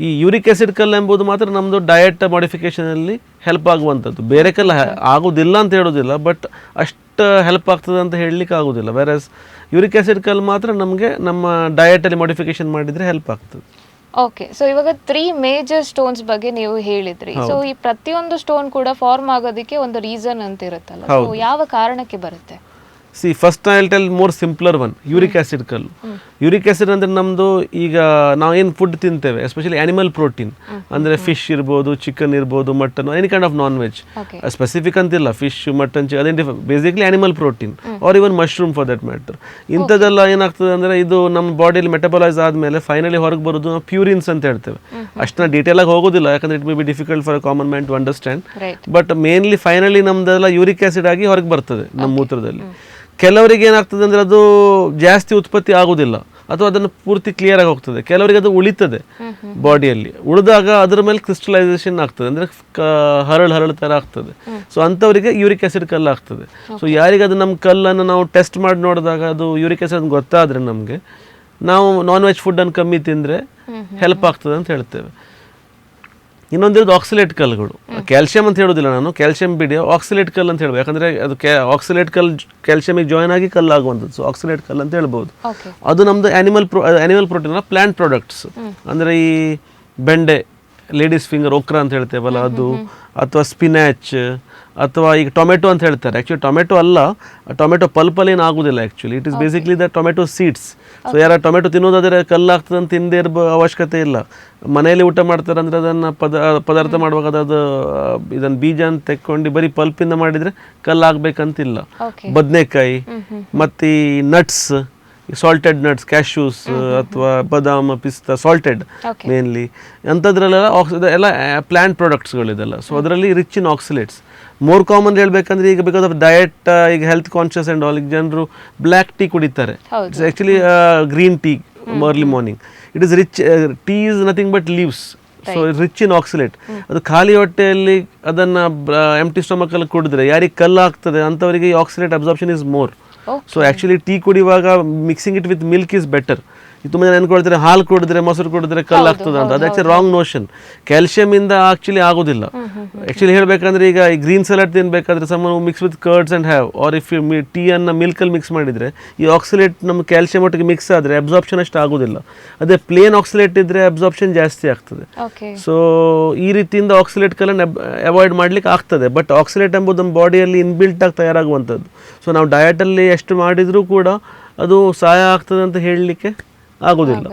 ಈ ಯೂರಿಕ್ ಆಸಿಡ್ ಕಲ್ಲು ಎಂಬುದು ಮಾತ್ರ ನಮ್ಮದು ಡಯಟ್ ಮಾಡಿಫಿಕೇಶನ್ ಅಲ್ಲಿ ಹೆಲ್ಪ್ ಆಗುವಂಥದ್ದು. ಬೇರೆ ಕಲ್ಲ ಆಗೋದಿಲ್ಲ ಅಂತ ಹೇಳೋದಿಲ್ಲ, ಬಟ್ ಅಷ್ಟು ಹೆಲ್ಪ್ ಆಗ್ತದೆ ಅಂತ ಹೇಳಲಿಕ್ಕೆ ಆಗೋದಿಲ್ಲ. ವೆರಸ್ ಯೂರಿಕ್ ಆಸಿಡ್ ಕಲ್ಲು ಮಾತ್ರ ನಮಗೆ ನಮ್ಮ ಡಯಟಲ್ಲಿ ಮಾಡಿಫಿಕೇಶನ್ ಮಾಡಿದರೆ ಹೆಲ್ಪ್ ಆಗ್ತದೆ. ಓಕೆ, ಸೊ ಇವಾಗ 3 ಮೇಜರ್ ಸ್ಟೋನ್ಸ್ ಬಗ್ಗೆ ನೀವು ಹೇಳಿದ್ರಿ. ಸೊ ಈ ಪ್ರತಿಯೊಂದು ಸ್ಟೋನ್ ಕೂಡ ಫಾರ್ಮ್ ಆಗೋದಕ್ಕೆ ಒಂದು ರೀಸನ್ ಅಂತ ಇರುತ್ತಲ್ಲ, ಸೊ ಯಾವ ಕಾರಣಕ್ಕೆ ಬರುತ್ತೆ? See, first I will tell more simpler one, uric acid ಕಲ್ಲು. ಯೂರಿಕ್ ಆಸಿಡ್ ಅಂದರೆ ನಮ್ಮದು ಈಗ ನಾವು ಏನು ಫುಡ್ ತಿಂತೇವೆ, ಎಸ್ಪೆಷಲಿ ಆನಿಮಲ್ ಪ್ರೋಟೀನ್, ಅಂದರೆ ಫಿಶ್ ಇರ್ಬೋದು, ಚಿಕನ್ ಇರ್ಬೋದು, mutton, any kind of non veg, specific ಅಂತಿಲ್ಲ, ಫಿಶ್, ಮಟನ್, ಅದೇನು basically animal protein or even mushroom for that matter. ಇಂಥದ್ದೆಲ್ಲ ಏನಾಗ್ತದೆ ಅಂದರೆ ಇದು ನಮ್ಮ ಬಾಡಿಯಲ್ಲಿ ಮೆಟಬಲೈಸ್ ಆದಮೇಲೆ ಫೈನಲಿ ಹೊರಗೆ ಬರೋದು ನಾವು ಪ್ಯೂರಿನ್ಸ್ ಅಂತ ಹೇಳ್ತೇವೆ. ಅಷ್ಟನ್ನ ಡೀಟೇಲ್ ಆಗಿ ಹೋಗೋದಿಲ್ಲ, ಯಾಕಂದ್ರೆ it may be difficult for a common man to understand. But mainly finally ನಮ್ದೆಲ್ಲ ಯೂರಿಕ್ ಆಸಿಡ್ ಆಗಿ ಹೊರಗೆ ಬರ್ತದೆ ನಮ್ಮ ಮೂತ್ರದಲ್ಲಿ. ಕೆಲವರಿಗೆ ಏನಾಗ್ತದೆ ಅಂದರೆ ಅದು ಜಾಸ್ತಿ ಉತ್ಪತ್ತಿ ಆಗೋದಿಲ್ಲ, ಅಥವಾ ಅದನ್ನು ಪೂರ್ತಿ ಕ್ಲಿಯರ್ ಆಗಿ ಹೋಗ್ತದೆ. ಕೆಲವರಿಗೆ ಅದು ಉಳಿತದೆ ಬಾಡಿಯಲ್ಲಿ, ಉಳಿದಾಗ ಅದರ ಮೇಲೆ ಕ್ರಿಸ್ಟಲೈಸೇಷನ್ ಆಗ್ತದೆ, ಅಂದರೆ ಹರಳು ಥರ ಆಗ್ತದೆ. ಸೊ ಅಂಥವರಿಗೆ ಯೂರಿಕ್ ಆಸಿಡ್ ಕಲ್ಲು ಆಗ್ತದೆ. ಸೊ ಯಾರಿಗೆ ಅದು ನಮ್ಮ ಕಲ್ಲನ್ನು ನಾವು ಟೆಸ್ಟ್ ಮಾಡಿ ನೋಡಿದಾಗ ಅದು ಯೂರಿಕ್ ಆಸಿಡ್ ಗೊತ್ತಾದರೆ ನಮಗೆ, ನಾವು ನಾನ್ ವೆಜ್ ಫುಡ್ಡನ್ನು ಕಮ್ಮಿ ತಿಂದರೆ ಹೆಲ್ಪ್ ಆಗ್ತದೆ ಅಂತ ಹೇಳ್ತೇವೆ. ಇನ್ನೊಂದಿರೋದು ಆಕ್ಸಿಲೇಟ್ ಕಲ್ಗಳು. ಕ್ಯಾಲ್ಸಿಯಂ ಅಂತ ಹೇಳೋದಿಲ್ಲ ನಾನು, ಕ್ಯಾಲ್ಸಿಯಂ ಬಿಡಿ, ಆಕ್ಸಿಲೇಟ್ ಕಲ್ ಅಂತ ಹೇಳ್ಬೇಕು. ಯಾಕಂದರೆ ಅದು ಆಕ್ಸಿಲೇಟ್ ಕಲ್ ಕ್ಯಾಲ್ಸಿಯಮಿಗೆ ಜಾಯ್ನ್ ಆಗಿ ಕಲ್ಲು ಆಗುವಂಥದ್ದು. ಸೊ ಆಕ್ಸಿಲೇಟ್ ಕಲ್ ಅಂತ ಹೇಳ್ಬೋದು. ಅದು ನಮ್ಮದು ಆನಿಮಲ್ ಪ್ರೋಟೀನ್, ಪ್ಲಾಂಟ್ ಪ್ರಾಡಕ್ಟ್ಸ್, ಅಂದರೆ ಈ ಬೆಂಡೆ, ಲೇಡೀಸ್ ಫಿಂಗರ್ ಓಕ್ರಾ ಅಂತ ಹೇಳ್ತೇವಲ್ಲ ಅದು, ಅಥವಾ ಸ್ಪಿನಾಚ್, ಅಥವಾ ಈಗ ಟೊಮೆಟೊ ಅಂತ ಹೇಳ್ತಾರೆ. ಆ್ಯಕ್ಚುಲಿ ಟೊಮೆಟೊ ಅಲ್ಲ, ಟೊಮೆಟೊ ಪಲ್ಪಲ್ಲಿ ಏನು ಆಗೋದಿಲ್ಲ actually. It is basically the tomato seeds. So ಯಾರು ಟೊಮೆಟೊ ತಿನ್ನೋದಾದರೆ ಕಲ್ಲಾಗ್ತದೆ ಅಂತ ತಿಂದೇ ಅವಶ್ಯಕತೆ ಇಲ್ಲ. ಮನೆಯಲ್ಲಿ ಊಟ ಮಾಡ್ತಾರೆ ಅಂದರೆ ಅದನ್ನು ಪದಾರ್ಥ ಮಾಡುವಾಗ ಅದು ಇದನ್ನು ಬೀಜ ಅಂತ ತೆಕ್ಕೊಂಡು ಬರೀ ಪಲ್ಪಿಂದ ಮಾಡಿದರೆ ಕಲ್ಲಾಗಬೇಕಂತಿಲ್ಲ. ಬದನೆಕಾಯಿ ಮತ್ತು ಈ ನಟ್ಸ್, ಸಾಲ್ಟೆಡ್ ನಟ್ಸ್, ಕ್ಯಾಶ್ಯೂಸ್ ಅಥವಾ ಬಾದಾಮ್, ಪಿಸ್ತಾ, ಸಾಲ್ಟೆಡ್ ಮೇನ್ಲಿ ಅಂಥದ್ರಲ್ಲೆಲ್ಲ ಎಲ್ಲ ಪ್ಲ್ಯಾಂಟ್ ಪ್ರಾಡಕ್ಟ್ಸ್ಗಳಿದೆಲ್ಲ. ಸೊ ಅದರಲ್ಲಿ rich in oxalates. More common ಹೇಳ್ಬೇಕಂದ್ರೆ ಈಗ ಬಿಕಾಸ್ ಆಫ್ ಡಯಟ್, ಈಗ ಹೆಲ್ತ್ ಕಾನ್ಷಿಯಸ್ ಆ್ಯಂಡ್ ಆಲ್, ಈಗ ಜನರು ಬ್ಲ್ಯಾಕ್ ಟೀ ಕುಡಿತಾರೆ. It's actually green tea early morning. It is rich, tea is nothing but leaves. So rich in oxalate. ಅದು ಖಾಲಿ ಹೊಟ್ಟೆಯಲ್ಲಿ ಅದನ್ನು ಎಂಟಿ ಸ್ಟಮಕಲ್ಲಿ ಕುಡಿದ್ರೆ ಯಾರಿಗೆ ಕಲ್ಲು ಆಗ್ತದೆ ಅಂಥವರಿಗೆ ಈ oxalate absorption is more. So actually tea ಕುಡಿಯುವಾಗ mixing it with milk is better. ತುಂಬ ಜನ ಅನ್ಕೊಳ್ತಾರೆ ಹಾಲು ಕುಡಿದ್ರೆ ಮೊಸರು ಕುಡಿದ್ರೆ ಕಲ್ಲಾಗ್ತದೆ ಅಂತ. ಅದು ಆ್ಯಕ್ಚುಲಿ ರಾಂಗ್ ನೋಷನ್. ಕ್ಯಾಲ್ಶಿಯಮಿಂದ ಆ್ಯಕ್ಚುಲಿ ಆಗೋದಿಲ್ಲ. ಆ್ಯಕ್ಚುಲಿ ಹೇಳಬೇಕಂದ್ರೆ ಈಗ ಈ green salad ತಿನ್ನಬೇಕಾದ್ರೆ some mix with curds and have, R if ಟೀಯನ್ನು ಮಿಲ್ಕಲ್ಲಿ ಮಿಕ್ಸ್ ಮಾಡಿದರೆ ಈ ಆಕ್ಸಿಲೇಟ್ ನಮ್ಮ ಕ್ಯಾಲ್ಶಿಯಂ ಒಟ್ಟಿಗೆ ಮಿಕ್ಸ್ ಆದರೆ ಅಬ್ಸಾರ್ಪ್ಷನ್ ಅಷ್ಟು ಆಗೋದಿಲ್ಲ. ಅದೇ ಪ್ಲೇನ್ ಆಕ್ಸಿಲೇಟ್ ಇದ್ದರೆ ಅಬ್ಸಾರ್ಪ್ಷನ್ ಜಾಸ್ತಿ ಆಗ್ತದೆ. ಸೊ ಈ ರೀತಿಯಿಂದ ಆಕ್ಸಿಲೇಟ್ ಕಲನ್ನು ಅವಾಯ್ಡ್ ಮಾಡಲಿಕ್ಕೆ ಆಗ್ತದೆ. ಬಟ್ ಆಕ್ಸಿಲೇಟ್ ಎಂಬುದು ನಮ್ಮ ಬಾಡಿಯಲ್ಲಿ ಇನ್ಬಿಲ್ಟ್ ಆಗಿ ತಯಾರಾಗುವಂಥದ್ದು. ಸೊ ನಾವು ಡಯಟಲ್ಲಿ ಎಷ್ಟು ಮಾಡಿದರೂ ಕೂಡ ಅದು ಸಹಾಯ ಆಗ್ತದೆ ಅಂತ ಹೇಳಲಿಕ್ಕೆ ಆಗೋದಿಲ್ಲ.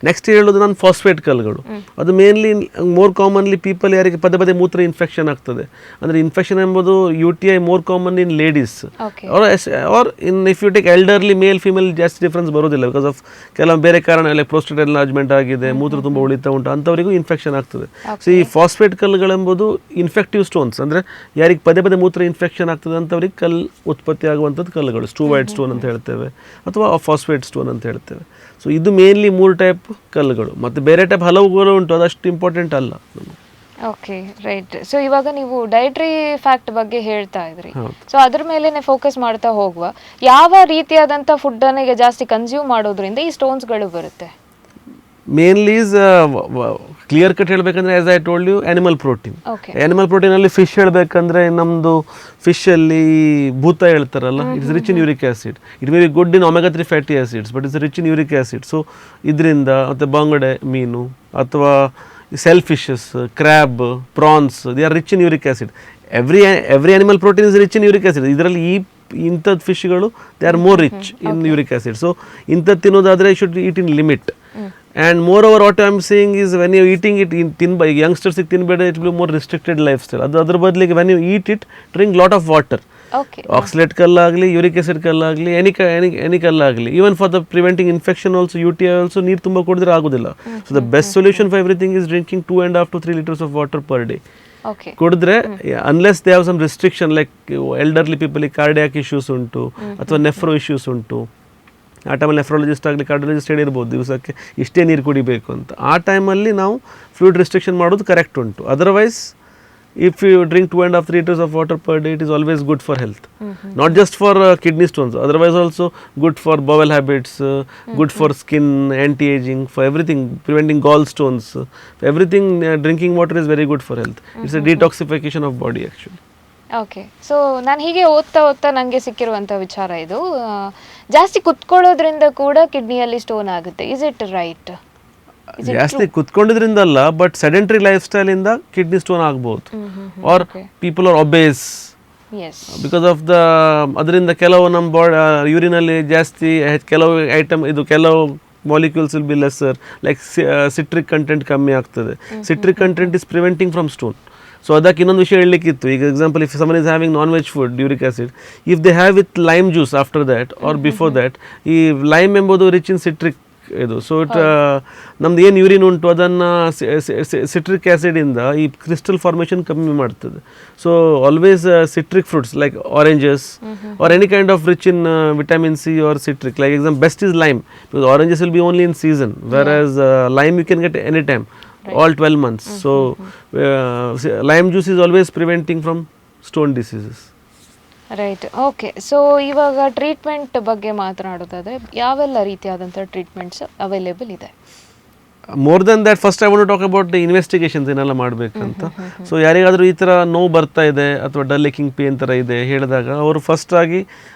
ನೆಕ್ಸ್ಟ್ ಹೇಳೋದು ನಾನು ಫಾಸ್ಫೇಟ್ ಕಲ್ಲುಗಳು. ಅದು ಮೇನ್ಲಿ ಮೋರ್ ಕಾಮನ್ಲಿ ಪೀಪಲ್ ಯಾರಿಗೆ ಪದೇ ಪದೇ ಮೂತ್ರ ಇನ್ಫೆಕ್ಷನ್ ಆಗ್ತದೆ, ಅಂದರೆ ಇನ್ಫೆಕ್ಷನ್ ಎಂಬುದು UTI more common in ladies or in if you take elderly male female ಜಾಸ್ತಿ ಡಿಫ್ರೆನ್ಸ್ ಬರೋದಿಲ್ಲ. ಬಿಕಾಸ್ ಆಫ್ ಕೆಲವು ಬೇರೆ ಕಾರಣ, ಲೈಕ್ ಪ್ರೋಸ್ಟೇಟ್ ಎನ್ಲಾರ್ಜ್ಮೆಂಟ್ ಆಗಿದೆ, ಮೂತ್ರ ತುಂಬ ಉಳಿತಾ ಉಂಟು, ಅಂಥವರಿಗೂ ಇನ್ಫೆಕ್ಷನ್ ಆಗ್ತದೆ. ಸೊ ಈ ಫಾಸ್ಫೇಟ್ ಕಲ್ಲುಗಳೆಂಬುದು ಇನ್ಫೆಕ್ಟಿವ್ ಸ್ಟೋನ್ಸ್, ಅಂದರೆ ಯಾರಿಗೆ ಪದೇ ಪದೇ ಮೂತ್ರ ಇನ್ಫೆಕ್ಷನ್ ಆಗ್ತದೆ ಅಂಥವ್ರಿಗೆ ಕಲ್ಲು ಉತ್ಪತ್ತಿ ಆಗುವಂಥದ್ದು ಕಲ್ಲುಗಳು. ಸ್ಟೂವೈಡ್ ಸ್ಟೋನ್ ಅಂತ ಹೇಳ್ತೇವೆ ಅಥವಾ ಫಾಸ್ಫೇಟ್ ಸ್ಟೋನ್ ಅಂತ ಹೇಳ್ತೇವೆ. ಸೊ ಇದು ಮೇನ್ಲಿ 3 ಟೈಪ್ ಕಲ್ಲುಗಳು. ಮತ್ತು ಬೇರೆ ಟೈಪ್ ಹಲವುಗಳು ಉಂಟು, ಅದಷ್ಟು ಇಂಪಾರ್ಟೆಂಟ್ ಅಲ್ಲ. Okay, right. ಸೊ ಇವಾಗ ನೀವು ಡಯಟ್ರಿ ಫ್ಯಾಕ್ಟ್ ಬಗ್ಗೆ ಹೇಳ್ತಾ ಇದ್ರಿ. ಸೊ ಅದ್ರ ಮೇಲೆ ಫೋಕಸ್ ಮಾಡ್ತಾ ಹೋಗುವ, ಯಾವ ರೀತಿಯಾದಂಥ ಫುಡ್ಡನ್ನು ಈಗ ಜಾಸ್ತಿ ಕನ್ಸ್ಯೂಮ್ ಮಾಡೋದ್ರಿಂದ ಈ ಸ್ಟೋನ್ಸ್ಗಳು ಬರುತ್ತೆ? ಮೇನ್ಲಿ ಈಸ್ ಕ್ಲಿಯರ್ ಕಟ್ ಹೇಳಬೇಕಂದ್ರೆ as I told you, animal protein. Animal ಪ್ರೋಟೀನಲ್ಲಿ ಫಿಶ್ ಹೇಳಬೇಕಂದ್ರೆ ನಮ್ಮದು ಫಿಶಲ್ಲಿ ಭೂತ ಹೇಳ್ತಾರಲ್ಲ, it's rich in uric acid. It may be good in omega 3 fatty acids, but it's rich in uric acid. So ಇದರಿಂದ ಮತ್ತು ಬಂಗಡೆ ಮೀನು ಅಥವಾ shell fishes, crab, prawns, they are rich in uric acid. Every animal protein is rich in uric acid. ಇದರಲ್ಲಿ ಇಂಥದ್ದು ಫಿಶ್ಗಳು they are more rich in uric acid. So ಇಂಥದ್ದು ತಿನ್ನೋದಾದರೆ should eat in limit. And moreover, what I am saying is when you are eating it in by youngsters, it will be more restricted lifestyle. Adar badlige when you eat it, drink lot of water. Okay. Oxalate kallagli, uric acid kallagli, any kallagli. Even for the preventing infection also, UTI also, ನೀರು ತುಂಬ ಕುಡಿದ್ರೆ ಆಗೋದಿಲ್ಲ. So the best solution for everything is drinking 2.5 to 3 liters of water per day. Okay. ಕುಡಿದ್ರೆ unless they have some restriction like elderly people, cardiac issues ಉಂಟು ಅಥವಾ nephro issues ಉಂಟು, ಆ ಟೈಮಲ್ಲಿ ನೆಫ್ರಾಲಜಿಸ್ಟ್ ಆಗಲಿ ಕಾರ್ಡಿಯಾಲಜಿಸ್ಟ್ ಹೇಳಿರ್ಬೋದು ದಿವಸಕ್ಕೆ ಇಷ್ಟೇ ನೀರು ಕುಡಿಬೇಕು ಅಂತ. ಆ ಟೈಮಲ್ಲಿ ನಾವು ಫ್ಲೂಯಿಡ್ ರೆಸ್ಟ್ರಿಕ್ಷನ್ ಮಾಡೋದು ಕರೆಕ್ಟ್ ಉಂಟು. Otherwise if you drink 2.5 3 liters of water per day, it is always good for health. Not just for kidney stones, otherwise also good for bowel habits, good for skin, anti-aging, for everything, preventing gallstones, everything. Drinking water is very good for health. It's a detoxification of body actually. Okay. So ನಾನು ಹೀಗೆ ಓದ್ತಾ ನನಗೆ ಸಿಕ್ಕಿರುವಂಥ ವಿಚಾರ ಇದು, ಜಾಸ್ತಿ ಕುತ್ಕೊಳ್ಳೋದ್ರಿಂದ ಕೂಡ ಕಿಡ್ನಿಯಲ್ಲಿ stone ಆಗುತ್ತೆ. Is it right? ಜಾಸ್ತಿ ಕುತ್ಕೊಂಡಿದ್ರಿಂದ ಅಲ್ಲ, ಬಟ್ ಸೆಡೆಂಟರಿ ಲೈಫ್ ಸ್ಟೈಲ್ ಇಂದ ಕಿಡ್ನಿ ಸ್ಟೋನ್ ಆಗ್ಬೋದು. Are people are obeys because of the, ಅದರಿಂದ ಕೆಲವು ನಮ್ಮ ಯೂರಿನಲ್ಲಿ ಜಾಸ್ತಿ ಕೆಲವು ಐಟಮ್, ಇದು ಕೆಲವು molecules will be lesser, like citric content ಕಮ್ಮಿ ಆಗ್ತದೆ. Citric content is preventing from stone. So ಅದಕ್ಕೆ ಇನ್ನೊಂದು ವಿಷಯ ಹೇಳಲಿಕ್ಕಿತ್ತು. ಈಗ example, if someone is having non veg food, uric acid, if they have with lime juice after that or before that, ಈ lime ಎಂಬುದು rich in citric ಇದು. So it ನಮ್ದು ಏನು urine ಉಂಟು ಅದನ್ನು ಸಿಟ್ರಿಕ್ ಆ್ಯಸಿಡಿಂದ ಈ ಕ್ರಿಸ್ಟಲ್ ಫಾರ್ಮೇಷನ್ ಕಮ್ಮಿ ಮಾಡ್ತದೆ. So always citric fruits like oranges or any kind of rich in vitamin C or citric, like example best is lime, because oranges will be only in season, whereas lime you can get any time. All 12 months. So lime juice is always preventing from stone diseases. Right. Okay. So ಇವಾಗ treatment ಬಗ್ಗೆ ಮಾತನಾಡೋದಾದರೆ ಯಾವೆಲ್ಲ ರೀತಿಯಾದಂಥ treatments available ಇದೆ? More than that, first I want to talk about the investigations ಏನೆಲ್ಲ ಮಾಡಬೇಕಂತ. So ಯಾರಿಗಾದರೂ ಈ ಥರ ನೋವು ಬರ್ತಾ ಇದೆ ಅಥವಾ ಡಲ್ ಏಕಿಂಗ್ ಪೇನ್ ಥರ ಇದೆ ಹೇಳಿದಾಗ ಅವರು ಫಸ್ಟಾಗಿ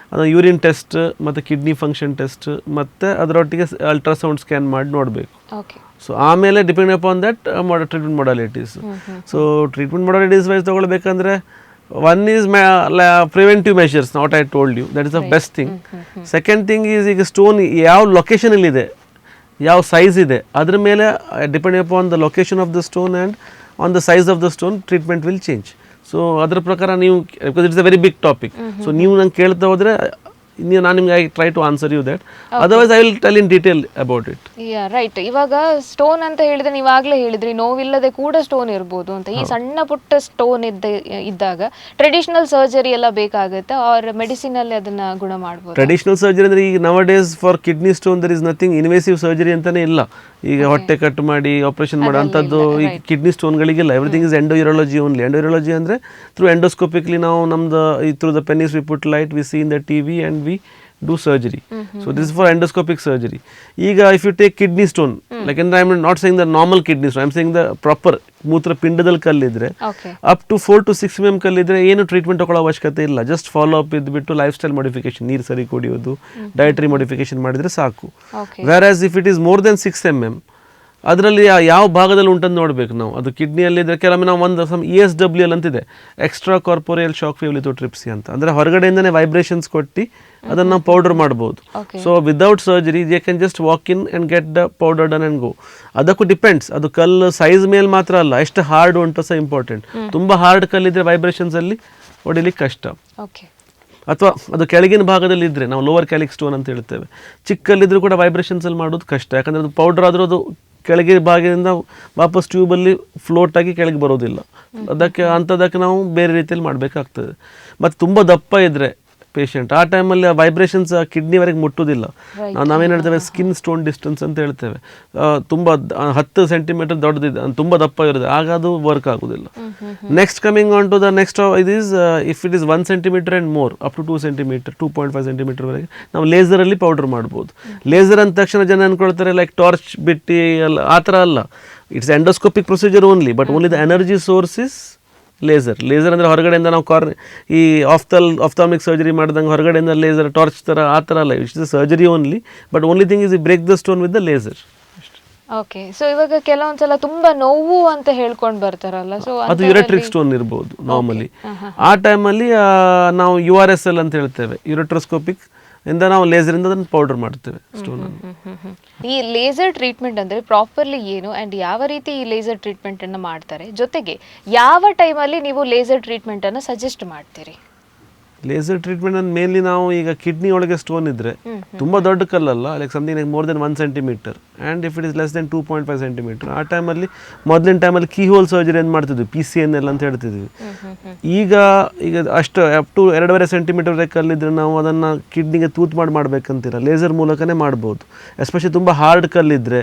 ಯೂರಿನ್ ಟೆಸ್ಟ್ ಮತ್ತು ಕಿಡ್ನಿ ಫಂಕ್ಷನ್ ಟೆಸ್ಟ್ ಮತ್ತು ಅದರೊಟ್ಟಿಗೆ ಅಲ್ಟ್ರಾಸೌಂಡ್ ಸ್ಕ್ಯಾನ್ ಮಾಡಿ ನೋಡಬೇಕು. ಓಕೆ. ಸೊ ಆಮೇಲೆ depend upon that treatment modalities. So treatment modalities wise ತೊಗೊಳ್ಬೇಕಂದ್ರೆ one is preventive measures, not I told you, that is the best thing. Second thing is ಈಗ stone ಯಾವ ಲೊಕೇಶನಲ್ಲಿದೆ, ಯಾವ ಸೈಜ್ ಇದೆ, ಅದ್ರ ಮೇಲೆ depend upon the location of the stone and on the size of the stone treatment will change. So ಅದರ ಪ್ರಕಾರ ನೀವು, because it's a very big topic, so ನೀವು ನಂಗೆ ಕೇಳ್ತಾ ಹೋದರೆ ನಾನು ನಿಮ್ಗೆ I try to answer you that, otherwise I will tell in detail about it. Right. ಇವಾಗ ಸ್ಟೋನ್ ಅಂತ ಹೇಳಿದ್ರೆ ನೀವಾಗಲೇ ಹೇಳಿದ್ರಿ ನೋವಿಲ್ಲದೆ ಕೂಡ ಸ್ಟೋನ್ ಇರ್ಬೋದು ಅಂತ. ಈ ಸಣ್ಣ ಪುಟ್ಟ ಸ್ಟೋನ್ ಇದ್ದಾಗ ಟ್ರೆಡಿಷನಲ್ ಸರ್ಜರಿ ಎಲ್ಲ ಬೇಕಾಗುತ್ತೆ, ಆರ್ ಮೆಡಿಸಿನ್ ಅಲ್ಲಿ ಅದನ್ನ ಗುಣ ಮಾಡ್ಬೋದು? ಟ್ರೆಡಿಷನಲ್ ಸರ್ಜರಿ ಅಂದ್ರೆ ಈಗ nowadays for kidney stone there is nothing invasive surgery ಅಂತಾನೆ ಇಲ್ಲ. ಈಗ ಹೊಟ್ಟೆ ಕಟ್ ಮಾಡಿ ಆಪರೇಷನ್ ಮಾಡೋಂಥದ್ದು ಈ ಕಿಡ್ನಿ ಸ್ಟೋನ್ಗಳಿಗಿಲ್ಲ. Everything is endourology only. Endourology ಅಂದರೆ ಥ್ರೂ ಎಂಡೋಸ್ಕೋಪಿಕ್ಲಿ ನಾವು ನಮ್ದು through the penis we put light, we see in the TV and we do surgery. So this is for endoscopic surgery. ಈಗ if you take kidney stone, like, and I am not saying the normal kidney stone, I am saying the proper ಮೂತ್ರಪಿಂಡದಲ್ಲಿ ಕಲ್ಲಿದ್ರೆ up to 4 to 6 mm ಕಲ್ಲಿದ್ರೆ ಏನು treatment ತಗೊಳ್ಳೋ ಅವಶ್ಯಕತೆ ಇಲ್ಲ. Just follow up ಇದ್ಬಿಟ್ಟು life style modification, ನೀರು ಸರಿ ಕುಡಿಯೋದು, ಡಯಟ್ರಿ ಮಾಡಿಫಿಕೇಶನ್ ಮಾಡಿದರೆ ಸಾಕು. Where if it is more than 6 mm, ಅದರಲ್ಲಿ ಯಾವ ಭಾಗದಲ್ಲಿ ಉಂಟಂತ ನೋಡಬೇಕು ನಾವು. ಅದು ಕಿಡ್ನಿಯಲ್ಲಿದ್ದರೆ ಕೆಲವೊಮ್ಮೆ ನಾವು ಒಂದು ESWL ಅಂತಿದೆ, ಎಕ್ಸ್ಟ್ರಾ ಕಾರ್ಪೋರಿಯಲ್ ಶಾಕ್ ವೇವ್ ಲಿಥೋಟ್ರಿಪ್ಸಿ ಅಂತ, ಅಂದರೆ ಹೊರಗಡೆಯಿಂದನೇ ವೈಬ್ರೇಷನ್ಸ್ ಕೊಟ್ಟು ಅದನ್ನು ನಾವು ಪೌಡರ್ ಮಾಡ್ಬೋದು. So without surgery they can just walk in and get the powder done and go. ಅದಕ್ಕೂ ಡಿಪೆಂಡ್ಸ್, ಅದು ಕಲ್ಲು ಸೈಜ್ ಮೇಲೆ ಮಾತ್ರ ಅಲ್ಲ, ಎಷ್ಟು ಹಾರ್ಡ್ ಉಂಟು ಸಹ ಇಂಪಾರ್ಟೆಂಟ್. ತುಂಬ ಹಾರ್ಡ್ ಕಲ್ಲಿದ್ದರೆ ವೈಬ್ರೇಷನ್ಸಲ್ಲಿ ಹೊಡಿಲಿಕ್ಕೆ ಕಷ್ಟ. ಅಥವಾ ಅದು ಕೆಳಗಿನ ಭಾಗದಲ್ಲಿ ಇದ್ದರೆ ನಾವು ಲೋವರ್ ಕ್ಯಾಲಿಕ್ ಸ್ಟೋನ್ ಅಂತ ಹೇಳ್ತೇವೆ, ಚಿಕ್ಕಲ್ಲಿದ್ದರೂ ಕೂಡ ವೈಬ್ರೇಷನ್ಸಲ್ಲಿ ಮಾಡೋದು ಕಷ್ಟ. ಯಾಕಂದರೆ ಅದು ಪೌಡರ್ ಆದರೂ ಅದು ಕೆಳಗೆ ಭಾಗದಿಂದ ವಾಪಸ್ ಟ್ಯೂಬಲ್ಲಿ ಫ್ಲೋಟ್ ಆಗಿ ಕೆಳಗೆ ಬರೋದಿಲ್ಲ. ಅಂಥದಕ್ಕೆ ನಾವು ಬೇರೆ ರೀತಿಯಲ್ಲಿ ಮಾಡಬೇಕಾಗ್ತದೆ. ಮತ್ತು ತುಂಬ ದಪ್ಪ ಇದ್ದರೆ ಪೇಷಂಟ್, ಆ ಟೈಮಲ್ಲಿ ಆ ವೈಬ್ರೇಷನ್ಸ್ ಕಿಡ್ನಿವರೆಗೆ ಮುಟ್ಟೋದಿಲ್ಲ. ನಾವೇನು ಹೇಳ್ತೇವೆ ಸ್ಕಿನ್ ಸ್ಟೋನ್ ಡಿಸ್ಟೆನ್ಸ್ ಅಂತ ಹೇಳ್ತೇವೆ. ತುಂಬ 10 ಸೆಂಟಿಮೀಟರ್ ದೊಡ್ಡದಿದೆ, ತುಂಬ ದಪ್ಪ ಇರುತ್ತೆ, ಆಗ ಅದು ವರ್ಕ್ ಆಗೋದಿಲ್ಲ. Next coming on to the next it is if it is 1 centimetre and more up to 2 centimetre 2.5 ಸೆಂಟಿಮೀಟರ್ವರೆಗೆ ನಾವು ಲೇಸರಲ್ಲಿ ಪೌಡರ್ ಮಾಡ್ಬೋದು. ಲೇಸರ್ ಅಂದ ತಕ್ಷಣ ಜನ ಅಂದ್ಕೊಳ್ತಾರೆ ಲೈಕ್ ಟಾರ್ಚ್ ಬಿಟ್ಟು ಅಲ್ಲ, ಆ ಥರ ಅಲ್ಲ. It's endoscopic procedure only, but only the energy source is laser. Laser ಅಂದರೆ ಹೊರಗಡೆಯಿಂದ ನಾವು ಈ ಆಫ್ಥಾಲ್ಮಿಕ್ ಸರ್ಜರಿ ಮಾಡಿದಂಗೆ ಹೊರಗಡೆಯಿಂದ ಲೇಸರ್ ಟಾರ್ಚ್ ಥರ ಆ ಥರ ಅಲ್ಲ. It's the surgery only, but only thing is break the stone with the laser. Okay. So ಇವಾಗ ಕೆಲವೊಂದ್ಸಲ ತುಂಬಾ ನೋವು ಅಂತ ಹೇಳ್ಕೊಂಡು ಬರ್ತಾರಲ್ಲ, ಸೊ ಅದು ಯುರೆಟ್ರಿಕ್ ಸ್ಟೋನ್ ಇರ್ಬೋದು ನಾರ್ಮಲಿ. ಆ ಟೈಮಲ್ಲಿ ನಾವು URSL ಅಂತ ಹೇಳ್ತೇವೆ, ಯುರೆಟ್ರೋಸ್ಕೋಪಿಕ್ ಇಂದ ನಾವು ಲೇಸರಿಂದ ಅದನ್ನು ಪೌಡರ್ ಮಾಡ್ತೇವೆ ಸ್ಟೋನ್. ಈ ಲೇಸರ್ ಟ್ರೀಟ್ಮೆಂಟ್ ಅಂದರೆ ಪ್ರಾಪರ್ಲಿ ಏನು ಆ್ಯಂಡ್ ಯಾವ ರೀತಿ ಈ ಲೇಸರ್ ಟ್ರೀಟ್ಮೆಂಟನ್ನು ಮಾಡ್ತಾರೆ, ಜೊತೆಗೆ ಯಾವ ಟೈಮಲ್ಲಿ ನೀವು ಲೇಸರ್ ಟ್ರೀಟ್ಮೆಂಟನ್ನು ಸಜೆಸ್ಟ್ ಮಾಡ್ತೀರಿ? ಲೇಸರ್ ಟ್ರೀಟ್ಮೆಂಟ್ ಅಂದ್ರೆ ಮೇನ್ಲಿ ನಾವು ಈಗ ಕಿಡ್ನಿ ಒಳಗೆ ಸ್ಟೋನ್ ಇದ್ದರೆ ತುಂಬ ದೊಡ್ಡ ಕಲ್ಲಲ್ಲ, like something like more than 1 centimetre and if it is less than 2.5 centimetre, ಆ ಟೈಮಲ್ಲಿ ಮೊದಲಿನ ಟೈಮಲ್ಲಿ ಕೀ ಹೋಲ್ ಸರ್ಜರಿ ಏನು ಮಾಡ್ತಿದ್ವಿ, PCNL ಅಂತ ಹೇಳ್ತಿದ್ವಿ. ಈಗ ಅಷ್ಟು ಅಪ್ ಟು 2.5 ಸೆಂಟಿಮೀಟರ್ ಕಲ್ಲಿದ್ರೆ ನಾವು ಅದನ್ನು ಕಿಡ್ನಿಗೆ ತೂತು ಮಾಡಬೇಕಂತಿಲ್ಲ, ಲೇಸರ್ ಮೂಲಕನೇ ಮಾಡ್ಬೋದು. ಎಸ್ಪೆಷಲಿ ತುಂಬ ಹಾರ್ಡ್ ಕಲ್ಲಿದ್ದರೆ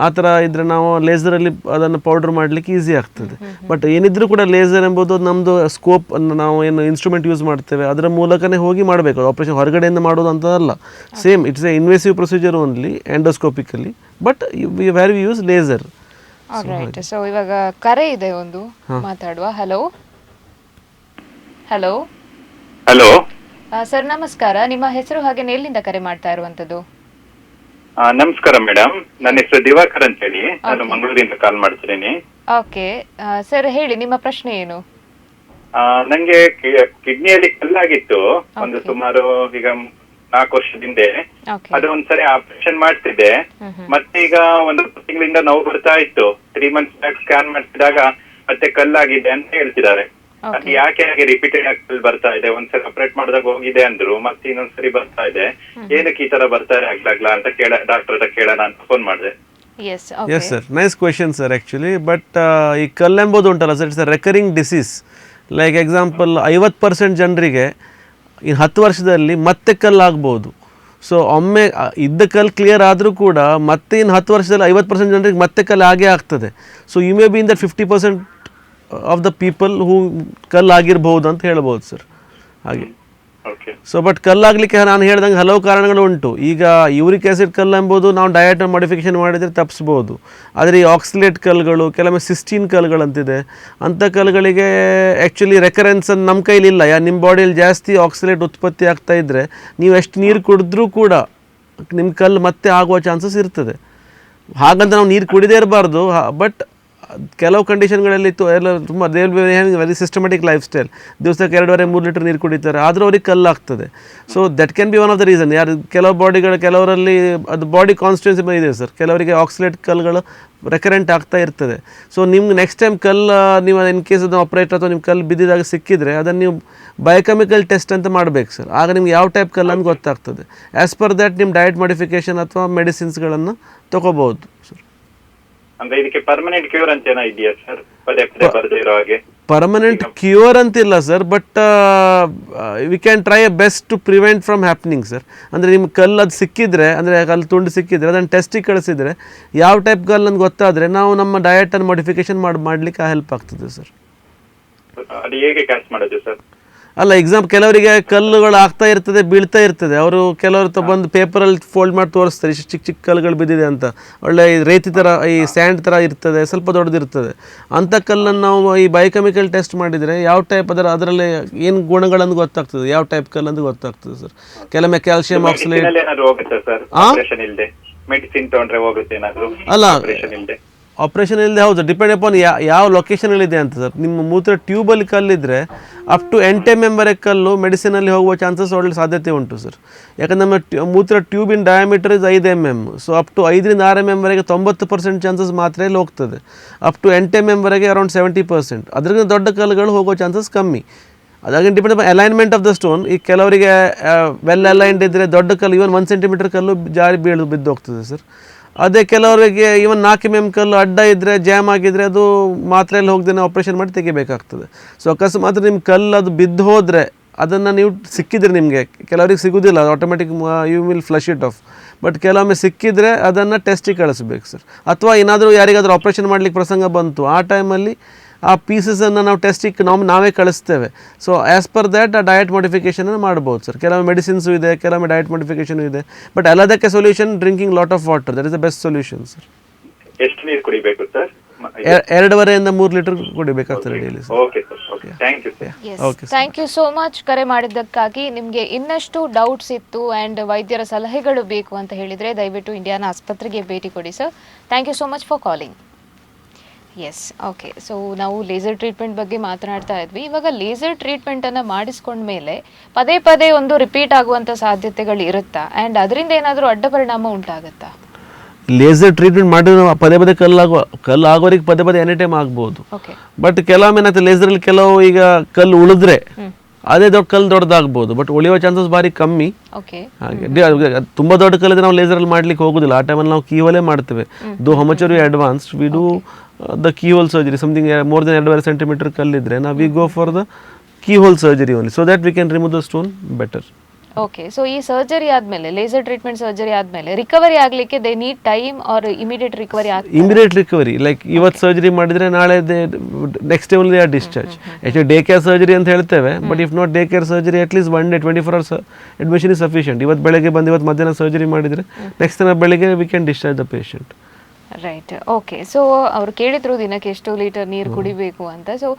ಆ ಥರ ಇದ್ದರೆ ನಾವು ಲೇಸರಲ್ಲಿ ಅದನ್ನು ಪೌಡರ್ ಮಾಡಲಿಕ್ಕೆ ಈಸಿ ಆಗ್ತದೆ. ಬಟ್ ಏನಿದ್ರೂ ಕೂಡ ಲೇಸರ್ ಎಂಬುದು ನಮ್ಮದು ಸ್ಕೋಪ್, ನಾವು ಏನು ಇನ್ಸ್ಟ್ರೂಮೆಂಟ್ ಯೂಸ್ ಮಾಡ್ತೇವೆ ಅದರ ಮೂಲಕನೇ ಹೋಗಿ ಮಾಡಬೇಕು. ಆಪರೇಷನ್ ಹೊರಗಡೆಯಿಂದ ಮಾಡೋದು ಅಂತದಲ್ಲ. Same it's a invasive procedure only endoscopically, but where we use laser. So ಇವಾಗ ಕರೆ ಇದೆ ಒಂದು, ಮಾತಾಡುವ. ಹಲೋ ಹಲೋ ಹಲೋ ಸರ್, ನಮಸ್ಕಾರ. ನಿಮ್ಮ ಹೆಸರು ಹಾಗೆ ಎಲ್ಲಿಂದ ಕರೆ ಮಾಡ್ತಾ ಇರುವಂತದ್ದು? ನಮಸ್ಕಾರ ಮೇಡಮ್, ನನ್ನ ಹೆಸರು ದಿವಾಕರ್ ಅಂತ ಹೇಳಿ, ನಾನು ಮಂಗಳೂರಿಂದ ಕಾಲ್ ಮಾಡ್ತಿದ್ದೀನಿ. ಓಕೆ ಸರ್, ಹೇಳಿ ನಿಮ್ಮ ಪ್ರಶ್ನೆ ಏನು? ನಂಗೆ ಕಿಡ್ನಿಯಲ್ಲಿ ಕಲ್ಲಾಗಿತ್ತು ಒಂದು ಸುಮಾರು ಈಗ 4 ವರ್ಷದಿಂದ. ಅದು ಒಂದ್ಸರಿ ಆಪರೇಷನ್ ಮಾಡ್ತಿದ್ದೆ, ಮತ್ತೆ ಈಗ ಒಂದು ತಿಂಗಳಿಂದ ನೋವು ಬರ್ತಾ ಇತ್ತು. 3 months ಬ್ಯಾಕ್ ಸ್ಕ್ಯಾನ್ ಮಾಡ್ತಿದಾಗ ಮತ್ತೆ ಕಲ್ಲಾಗಿದೆ ಅಂತ ಹೇಳ್ತಿದ್ದಾರೆ. ಅದು ಯಾಕೆ ಹಾಗೆ ರಿಪೀಟೆಡ್ ಆಗಿ ಬರ್ತಾ ಇದೆ? ಒಂದ್ಸರಿ ಆಪರೇಟ್ ಮಾಡಿದಾಗ ಹೋಗಿದೆ ಅಂದ್ರು, ಮತ್ತೆ ಇನ್ನೊಂದ್ಸರಿ ಬರ್ತಾ ಇದೆ. ಏನಕ್ಕೆ ಈ ತರ ಬರ್ತಾರೆ ಆಗ್ಲಾಗ್ಲಾ ಅಂತ ಡಾಕ್ಟರ್ ಹತ್ರ ಕೇಳೋಣ ಅಂತ ಫೋನ್ ಮಾಡಿದೆ. Yes sir, nice question sir actually. But ಈ ಕಲ್ಲು ಎಂಬುದು ಉಂಟಲ್ಲ sir, it's a recurring disease. Like example 50% ಜನರಿಗೆ ಇನ್ನು 10 ವರ್ಷದಲ್ಲಿ ಮತ್ತೆ ಕಲ್ಲು ಆಗ್ಬೋದು. ಸೊ ಒಮ್ಮೆ ಇದ್ದ ಕಲ್ಲು ಕ್ಲಿಯರ್ ಆದರೂ ಕೂಡ ಮತ್ತೆ ಇನ್ನು 10 ವರ್ಷದಲ್ಲಿ 50% ಜನರಿಗೆ ಮತ್ತೆ ಕಲ್ಲು ಆಗೇ ಆಗ್ತದೆ. So you may be in that 50% of the people who ಕಲ್ಲಾಗಿರ್ಬೋದು ಅಂತ ಹೇಳ್ಬೋದು ಸರ್. ಹಾಗೆ ಸೊ ಬಟ್ ಕಲ್ಲಾಗಲಿಕ್ಕೆ ನಾನು ಹೇಳ್ದಂಗೆ ಹಲವು ಕಾರಣಗಳು ಉಂಟು. ಈಗ ಯೂರಿಕ್ ಆ್ಯಸಿಡ್ ಕಲ್ಲು ಎಂಬುದು ನಾವು ಡಯಟ್ ಮಾಡಿಫಿಕೇಷನ್ ಮಾಡಿದರೆ ತಪ್ಪಿಸ್ಬೋದು. ಆದರೆ ಈ ಆಕ್ಸಿಲೇಟ್ ಕಲ್ಲುಗಳು, ಕೆಲವೊಮ್ಮೆ ಸಿಸ್ಟೀನ್ ಕಲ್ಲುಗಳಂತಿದೆ, ಅಂಥ ಕಲ್ಲುಗಳಿಗೆ ಆ್ಯಕ್ಚುಲಿ ರೆಕರೆನ್ಸ್ ಅಂತ ನಮ್ಮ ಕೈಲಿಲ್ಲ. ನಿಮ್ಮ ಬಾಡಿಯಲ್ಲಿ ಜಾಸ್ತಿ ಆಕ್ಸಿಲೇಟ್ ಉತ್ಪತ್ತಿ ಆಗ್ತಾ ಇದ್ದರೆ ನೀವು ಎಷ್ಟು ನೀರು ಕುಡಿದ್ರೂ ಕೂಡ ನಿಮ್ಮ ಕಲ್ಲು ಮತ್ತೆ ಆಗುವ ಚಾನ್ಸಸ್ ಇರ್ತದೆ. ಹಾಗಂತ ನಾವು ನೀರು ಕುಡಿದೇ ಇರಬಾರ್ದು, ಬಟ್ ಕೆಲವು ಕಂಡೀಷನ್ಗಳಲ್ಲಿ ಎಲ್ಲ ತುಂಬ ವೆರಿ ಸಿಸ್ಟಮೆಟಿಕ್ ಲೈಫ್ ಸ್ಟೈಲ್, ದಿವಸಕ್ಕೆ 2.5-3 ಲೀಟರ್ ನೀರು ಕುಡಿತಾರೆ, ಆದರೂ ಅವ್ರಿಗೆ ಕಲ್ಲಾಗ್ತದೆ. So that can be one of the reason. ಕೆಲವು ಕೆಲವರಲ್ಲಿ ಅದು ಬಾಡಿ ಕಾನ್ಸ್ಟಿಟ್ಯೂನ್ಸಿ ಇದೆ ಸರ್, ಕೆಲವರಿಗೆ ಆಕ್ಸಿಲೇಟ್ ಕಲ್ಲುಗಳು ರೆಕರೆಂಟ್ ಆಗ್ತಾ ಇರ್ತದೆ. ಸೊ ನಿಮ್ಗೆ ನೆಕ್ಸ್ಟ್ ಟೈಮ್ ಕಲ್ಲು ನೀವು ಇನ್ ಕೇಸ್ ಅದು ಆಪ್ರೇಟರ್ ಅಥವಾ ನಿಮ್ಮ ಕಲ್ಲು ಬಿದ್ದಿದಾಗ ಸಿಕ್ಕಿದರೆ ಅದನ್ನು ನೀವು ಬಯೋಕೆಮಿಕಲ್ ಟೆಸ್ಟ್ ಅಂತ ಮಾಡಬೇಕು ಸರ್. ಆಗ ನಿಮ್ಗೆ ಯಾವ ಟೈಪ್ ಕಲ್ಲು ಅಂತ ಗೊತ್ತಾಗ್ತದೆ. ಆ್ಯಸ್ ಪರ್ ದ್ಯಾಟ್ ನಿಮ್ಮ ಡಯಟ್ ಮಾಡಿಫಿಕೇಷನ್ ಅಥವಾ ಮೆಡಿಸಿನ್ಸ್ಗಳನ್ನು ತೊಗೋಬೋದು ಸರ್. ಅಂದ್ರೆ ಇದಕ್ಕೆ ಪರ್ಮನೆಂಟ್ ಕ್ಯೂರ್ ಅಂತ ಏನೋ ಇದೆಯಾ ಸರ್? ಪದೇ ಪದೇ ಬರದಿರೋ ಹಾಗೆ ಪರ್ಮನೆಂಟ್ ಕ್ಯೂರ್ ಅಂತಿಲ್ಲ sir, but we can try a best to prevent from happening sir. ಅಂದರೆ ನಿಮ್ಮ ಕಲ್ಲು ಅದು ಸಿಕ್ಕಿದ್ರೆ, ಅಂದರೆ ಕಲ್ಲು ತುಂಡು ಸಿಕ್ಕಿದ್ರೆ ಅದನ್ನು ಟೆಸ್ಟಿಗೆ ಕಳಿಸಿದರೆ ಯಾವ ಟೈಪ್ ಕಲ್ಲು ಅಂತ ಗೊತ್ತಾದರೆ ನಾವು ನಮ್ಮ ಡಯಟನ್ನು ಮಾಡಿಫಿಕೇಷನ್ ಮಾಡಲಿಕ್ಕೆ ಹೆಲ್ಪ್ ಆಗ್ತದೆ ಸರ್. ಅದು ಹೇಗೆ ಕ್ಯಾಚ್ ಮಾಡೋದು ಸರ್? ಅಲ್ಲ, ಕೆಲವರಿಗೆ ಕಲ್ಲುಗಳು ಆಗ್ತಾ ಇರ್ತದೆ, ಬೀಳ್ತಾ ಇರ್ತದೆ. ಅವರು ಕೆಲವರು ಬಂದು ಪೇಪರಲ್ಲಿ ಫೋಲ್ಡ್ ಮಾಡಿ ತೋರಿಸ್ತಾರೆ, ಇಷ್ಟು ಚಿಕ್ಕ ಚಿಕ್ಕ ಕಲ್ಲುಗಳು ಬಿದ್ದಿದೆ ಅಂತ. ಒಳ್ಳೆ ರೇತಿ ಥರ, ಈ ಸ್ಯಾಂಡ್ ಥರ ಇರ್ತದೆ, ಸ್ವಲ್ಪ ದೊಡ್ಡದಿರ್ತದೆ. ಅಂಥ ಕಲ್ಲನ್ನು ನಾವು ಈ ಬಯೋಕೆಮಿಕಲ್ ಟೆಸ್ಟ್ ಮಾಡಿದರೆ ಯಾವ ಟೈಪ್ ಅದರಲ್ಲಿ ಏನು ಗುಣಗಳನ್ನು ಗೊತ್ತಾಗ್ತದೆ, ಯಾವ ಟೈಪ್ ಕಲ್ಲು ಅಂತ ಗೊತ್ತಾಗ್ತದೆ ಸರ್. ಕೆಲವೊಮ್ಮೆ ಕ್ಯಾಲ್ಸಿಯಂ ಆಕ್ಸಲೇಟ್ ಮೆಡಿಸಿನ್ ತಗೊಂಡ್ರೆ ಹೋಗುತ್ತೆ ಏನಾದರೂ? ಅಲ್ಲ, ಆಪ್ರೇಷನ್ ಇಲ್ಲದೆ ಹೌದು, ಡಿಪೆಂಡ್ ಅಪಾನ್ ಯಾವ ಲೊಕೇಶನಲ್ಲಿದೆ ಅಂತ ಸರ್. ನಿಮ್ಮ ಮೂತ್ರ ಟ್ಯೂಬಲ್ಲಿ ಕಲ್ಲಿದ್ದರೆ ಅಪ್ ಟು 8 mm ವರೆಗೆ ಕಲ್ಲು ಮೆಡಿಸಿನಲ್ಲಿ ಹೋಗುವ ಚಾನ್ಸಸ್ ಒಳ್ಳೆ ಸಾಧ್ಯತೆ ಉಂಟು ಸರ್. ಯಾಕಂದ್ರೆ ನಮ್ಮ ಮೂತ್ರ ಟ್ಯೂಬಿನ diameter is 5 mm. So up to 5-6 mm ವರೆಗೆ 90% ಚಾನ್ಸಸ್ ಮಾತ್ರೆಯಲ್ಲಿ ಹೋಗ್ತದೆ. ಅಪ್ ಟು 8 mm ವರೆಗೆ ಅರೌಂಡ್ 70%. ಅದರಿಂದ ದೊಡ್ಡ ಕಲ್ಲುಗಳು ಹೋಗೋ ಚಾನ್ಸಸ್ ಕಮ್ಮಿ. ಅದಾಗಿ depend upon alignment of the stone. ಈ ಕೆಲವರಿಗೆ ವೆಲ್ ಅಲೈನ್ಡ್ ಇದ್ದರೆ ದೊಡ್ಡ ಕಲ್ಲು ಈವನ್ 1 cm ಕಲ್ಲು ಜಾರಿ ಬಿದ್ದು ಹೋಗ್ತದೆ ಸರ್. ಅದೇ ಕೆಲವರಿಗೆ ಈವನ್ 4 mm ಕಲ್ಲು ಅಡ್ಡ ಇದ್ದರೆ, ಜಾಮ್ ಆಗಿದ್ದರೆ ಅದು ಮಾತ್ರೆಯಲ್ಲಿ ಹೋಗ್ದೇನೆ ಆಪ್ರೇಷನ್ ಮಾಡಿ ತೆಗಿಬೇಕಾಗ್ತದೆ. ಸೊ ಅಕಸ್ಮಾತ್ ನಿಮ್ಮ ಕಲ್ಲು ಅದು ಬಿದ್ದು ಹೋದರೆ ಅದನ್ನು ನೀವು ಸಿಕ್ಕಿದ್ರೆ, ನಿಮಗೆ ಕೆಲವರಿಗೆ ಸಿಗೋದಿಲ್ಲ, automatic you will flush it off. But ಕೆಲವೊಮ್ಮೆ ಸಿಕ್ಕಿದರೆ ಅದನ್ನು ಟೆಸ್ಟಿಗೆ ಕಳಿಸ್ಬೇಕು ಸರ್. ಅಥವಾ ಏನಾದರೂ ಯಾರಿಗಾದರೂ ಆಪ್ರೇಷನ್ ಮಾಡಲಿಕ್ಕೆ ಪ್ರಸಂಗ ಬಂತು, ಆ ಟೈಮಲ್ಲಿ ಆ ಪೀಸಸನ್ನು ನಾವು ಟೆಸ್ಟಿಗೆ ನಾವೇ ಕಳಿಸ್ತೇವೆ. ಸೊ ಆ್ಯಸ್ ಪರ್ ದ್ಯಾಟ್ ಆ ಡಯಟ್ ಮಾಡಿಫಿಕೇಷನನ್ನು ಮಾಡ್ಬೋದು ಸರ್. ಕೆಲವೊಮ್ಮೆ ಮೆಡಿಸಿನ್ಸು ಇದೆ, ಕೆಲವೊಮ್ಮೆ ಡಯಟ್ ಮಾಡಿಫಿಕೇಷನು ಇದೆ. ಬಟ್ ಎಲ್ಲದಕ್ಕೆ solution drinking lot of water, that is the best solution sir. ಎಷ್ಟು ನೀರು ಕುಡಿಬೇಕು ಸರ್? 2.5-3 ಲೀಟರ್ ಕುಡಿಬೇಕಾಗ್ತದೆ daily sir. Okay sir, okay, thank you sir. Thank you so much ಕರೆ ಮಾಡಿದ್ದಕ್ಕಾಗಿ. ನಿಮಗೆ ಇನ್ನಷ್ಟು ಡೌಟ್ಸ್ ಇತ್ತು ಆ್ಯಂಡ್ ವೈದ್ಯರ ಸಲಹೆಗಳು ಬೇಕು ಅಂತ ಹೇಳಿದರೆ ದಯವಿಟ್ಟು ಇಂಡಿಯಾನ ಆಸ್ಪತ್ರೆಗೆ ಭೇಟಿ ಕೊಡಿ ಸರ್. Thank you so much for calling. Yes, okay. So ನಾವು ಲೇಸರ್ ಟ್ರೀಟ್ಮೆಂಟ್ ಬಗ್ಗೆ ಮಾತನಾಡ್ತಾ ಇದ್ವಿ. ಇವಾಗ ಲೇಸರ್ ಟ್ರೀಟ್ಮೆಂಟನ್ನು ಮಾಡಿಸ್ಕೊಂಡ್ಮೇಲೆ ಪದೇ ಪದೇ ಒಂದು ರಿಪೀಟ್ ಆಗುವಂಥ ಸಾಧ್ಯತೆಗಳು ಇರುತ್ತಾ? ಆ್ಯಂಡ್ ಅದರಿಂದ ಏನಾದರೂ ಅಡ್ಡ ಪರಿಣಾಮ ಉಂಟಾಗುತ್ತಾ? ಲೇಸರ್ ಟ್ರೀಟ್ಮೆಂಟ್ ಮಾಡಿದ್ರೆ ಪದೇ ಪದೇ ಕಲ್ಲು ಆಗೋರಿಗೆ ಪದೇ ಪದೇ ಎನಿ ಟೈಮ್ ಆಗ್ಬೋದು. ಬಟ್ ಕೆಲವೊಮ್ಮೆ ಏನಾಗ್ತದೆ, ಲೇಸರಲ್ಲಿ ಕೆಲವು ಈಗ ಕಲ್ಲು ಉಳಿದ್ರೆ ಅದೇ ಕಲ್ಲು ದೊಡ್ಡದಾಗ್ಬೋದು, ಬಟ್ ಉಳಿಯೋ ಚಾನ್ಸಸ್ ಭಾರಿ ಕಮ್ಮಿ. ಹಾಗೆ ತುಂಬ ದೊಡ್ಡ ಕಲ್ಲಿದ್ರೆ ನಾವು ಲೇಸರಲ್ಲಿ ಮಾಡ್ಲಿಕ್ಕೆ ಹೋಗೋದಿಲ್ಲ. ಆ ಟೈಮಲ್ಲಿ ನಾವು ಕೀಹೋಲೇ ಮಾಡ್ತೇವೆ. Though how much are you advanced, we do the keyhole surgery. Something more then 2.5 cm ಕಲ್ಲಿದ್ರೆ ನಾವು we go for the keyhole surgery only, so that we can remove the stone better. Okay. So ಈ surgery ಆದಮೇಲೆ, laser treatment surgery ಆದಮೇಲೆ recovery ಆಗಲಿಕ್ಕೆ they need time or immediate recovery ಆಗ್ತದೆ? Immediate recovery, like ಇವತ್ತು surgery ಮಾಡಿದರೆ ನಾಳೆ next day only they are discharge. Actually day care surgery ಅಂತ ಹೇಳ್ತೇವೆ, but if not day care surgery at least 1 day 24 hours admission is sufficient. ಇವತ್ತು ಬೆಳಗ್ಗೆ ಬಂದು ಇವತ್ತು ಮಧ್ಯಾಹ್ನ ಸರ್ಜರಿ ಮಾಡಿದರೆ ನೆಕ್ಸ್ಟ್ ದಿನ ಬೆಳಗ್ಗೆ we can discharge the patient. Right, okay. So ಅವ್ರು ಕೇಳಿದ್ರು ದಿನಕ್ಕೆ ಎಷ್ಟು ಲೀಟರ್ ನೀರು ಕುಡಿಬೇಕು ಅಂತ. ಸೊ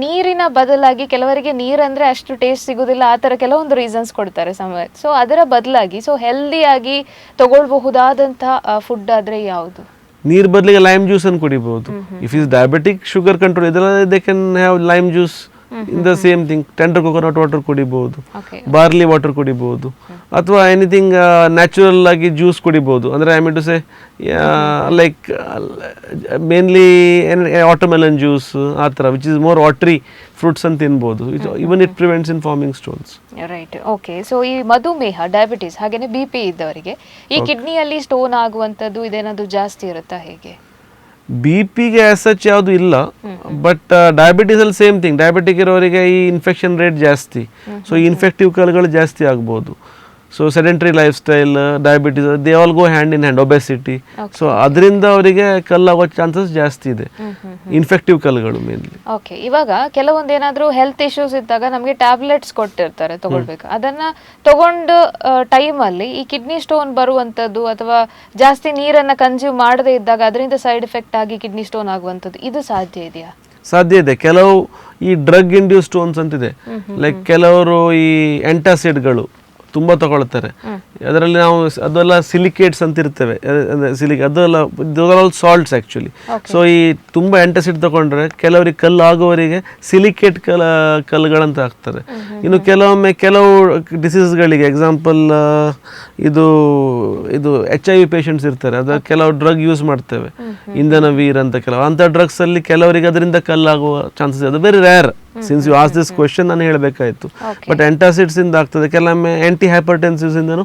ನೀರಿನ ಬದಲಾಗಿ ಕೆಲವರಿಗೆ ನೀರಂದರೆ ಅಷ್ಟು ಟೇಸ್ಟ್ ಸಿಗೋದಿಲ್ಲ, ಆ ಥರ ಕೆಲವೊಂದು ರೀಸನ್ಸ್ ಕೊಡ್ತಾರೆ ಸಮಯ. ಸೊ ಅದರ ಬದಲಾಗಿ ಹೆಲ್ದಿಯಾಗಿ ತಗೊಳ್ಬಹುದಾದಂಥ ಫುಡ್ ಆದರೆ ಯಾವುದು? ನೀರು ಬದಲಿಗೆ ಲೈಮ್ ಜ್ಯೂಸನ್ನು ಕುಡಿಬಹುದು. If is diabetic, sugar control ಇದೆಲ್ಲ they can have lime juice. In the same thing, tender coconut water ಕುಡಿಬಹುದು, ಬಾರ್ಲಿ ವಾಟರ್ ಕುಡಿಬಹುದು, ಅಥವಾ ಎನಿಥಿಂಗ್ ನ್ಯಾಚುರಲ್ ಆಗಿ ಜ್ಯೂಸ್ ಕುಡಿಬಹುದು. ಅಂದರೆ I mean to say like mainly watermelon juice ಆ ಥರ, which is more watery fruits ಅಂತ ತಿನ್ಬೋದು. Even it prevents in forming stones. Right, okay. So ಈ ಮಧುಮೇಹ, ಡಯಾಬಿಟೀಸ್ ಹಾಗೇನೆ BP ಇದ್ದವರಿಗೆ ಈ ಕಿಡ್ನಿಯಲ್ಲಿ ಸ್ಟೋನ್ ಆಗುವಂಥದ್ದು ಇದೇನಾದರೂ ಜಾಸ್ತಿ ಇರುತ್ತಾ, ಹೇಗೆ? BP-ಗೆ ಆಸ್ ಸಚ್ ಯಾವುದು ಇಲ್ಲ, ಬಟ್ ಡಯಾಬಿಟೀಸಲ್ಲಿ ಸೇಮ್ ಥಿಂಗ್. ಡಯಾಬಿಟಿಕ್ ಇರೋರಿಗೆ ಈ ಇನ್ಫೆಕ್ಷನ್ ರೇಟ್ ಜಾಸ್ತಿ, ಸೊ ಇನ್ಫೆಕ್ಟಿವ್ ಕಲ್ಗಳು ಜಾಸ್ತಿ ಆಗ್ಬೋದು. So sedentary life style, diabetes, they all go hand in hand. Obesity, so ಅದರಿಂದ ಅವರಿಗೆ ಕಲ್ಲಾಗೋ ಚಾನ್ಸಸ್ ಜಾಸ್ತಿ ಇದೆ, ಇನ್ಫೆಕ್ಟಿವ್ ಕಲ್ಗಳು ಮೇನ್ಲಿ. ಓಕೆ. ಇವಾಗ ಕೆಲವೊಂದು ಏನಾದರೂ ಹೆಲ್ತ್ ಇಶ್ಯೂಸ್ ಇದ್ದಾಗ ನಮಗೆ ಟ್ಯಾಬ್ಲೆಟ್ಸ್ ಕೊಟ್ಟಿರ್ತಾರೆ ತಗೊಳ್ಬೇಕು. ಅದನ್ನ ತಗೊಂಡು ಟೈಮಲ್ಲಿ ಈ ಕಿಡ್ನಿ ಸ್ಟೋನ್ ಬರುವಂಥದ್ದು ಅಥವಾ ಜಾಸ್ತಿ ನೀರನ್ನು ಕನ್ಸ್ಯೂಮ್ ಮಾಡದೇ ಇದ್ದಾಗ ಅದರಿಂದ ಸೈಡ್ ಎಫೆಕ್ಟ್ ಆಗಿ ಕಿಡ್ನಿ ಸ್ಟೋನ್ ಆಗುವಂಥದ್ದು ಇದು ಸಾಧ್ಯ ಇದೆಯಾ? ಸಾಧ್ಯ ಇದೆ. ಕೆಲವು ಈ ಡ್ರಗ್ ಇಂಡ್ಯೂಸ್ ಸ್ಟೋನ್ಸ್ ಅಂತಿದೆ, ಲೈಕ್ ಕೆಲವರು ಈ ಎಂಟಾಸಿಡ್ಗಳು ತುಂಬ ತಗೊಳ್ತಾರೆ. ಅದರಲ್ಲಿ ನಾವು ಅದೆಲ್ಲ ಸಿಲಿಕೇಟ್ಸ್ ಅಂತ ಇರ್ತೇವೆ, ಅದೆಲ್ಲ ಆಲ್ ಸಾಲ್ಟ್ಸ್ ಆ್ಯಕ್ಚುಲಿ. ಸೊ ಈ ತುಂಬ ಆ್ಯಂಟಾಸಿಡ್ ತಗೊಂಡ್ರೆ ಕೆಲವರಿಗೆ ಕಲ್ಲು ಆಗುವವರಿಗೆ ಸಿಲಿಕೇಟ್ ಕಲ್ಲುಗಳಂತ ಆಗ್ತಾರೆ. ಇನ್ನು ಕೆಲವೊಮ್ಮೆ ಕೆಲವು ಡಿಸೀಸ್ಗಳಿಗೆ ಎಕ್ಸಾಂಪಲ್ ಇದು HIV ಪೇಷಂಟ್ಸ್ ಇರ್ತಾರೆ, ಅದರ ಕೆಲವು ಡ್ರಗ್ ಯೂಸ್ ಮಾಡ್ತೇವೆ, ಇಂಧನವೀರ್ ಅಂತ ಕೆಲವು ಅಂಥ ಡ್ರಗ್ಸಲ್ಲಿ ಕೆಲವರಿಗೆ ಅದರಿಂದ ಕಲ್ಲಾಗುವ ಚಾನ್ಸಸ್ ಇದೆ. ಅದು very rare. Since you ask this question ನಾನು ಹೇಳಬೇಕಾಯಿತು. ಬಟ್ ಆ್ಯಂಟಾಸಿಡ್ಸ್ ಇಂದ ಆಗ್ತದೆ, ಕೆಲವೊಮ್ಮೆ ಆ್ಯಂಟಿ ಹೈಪರ್ಟೆನ್ಸಿವ್ಸ್ ಇಂದನೂ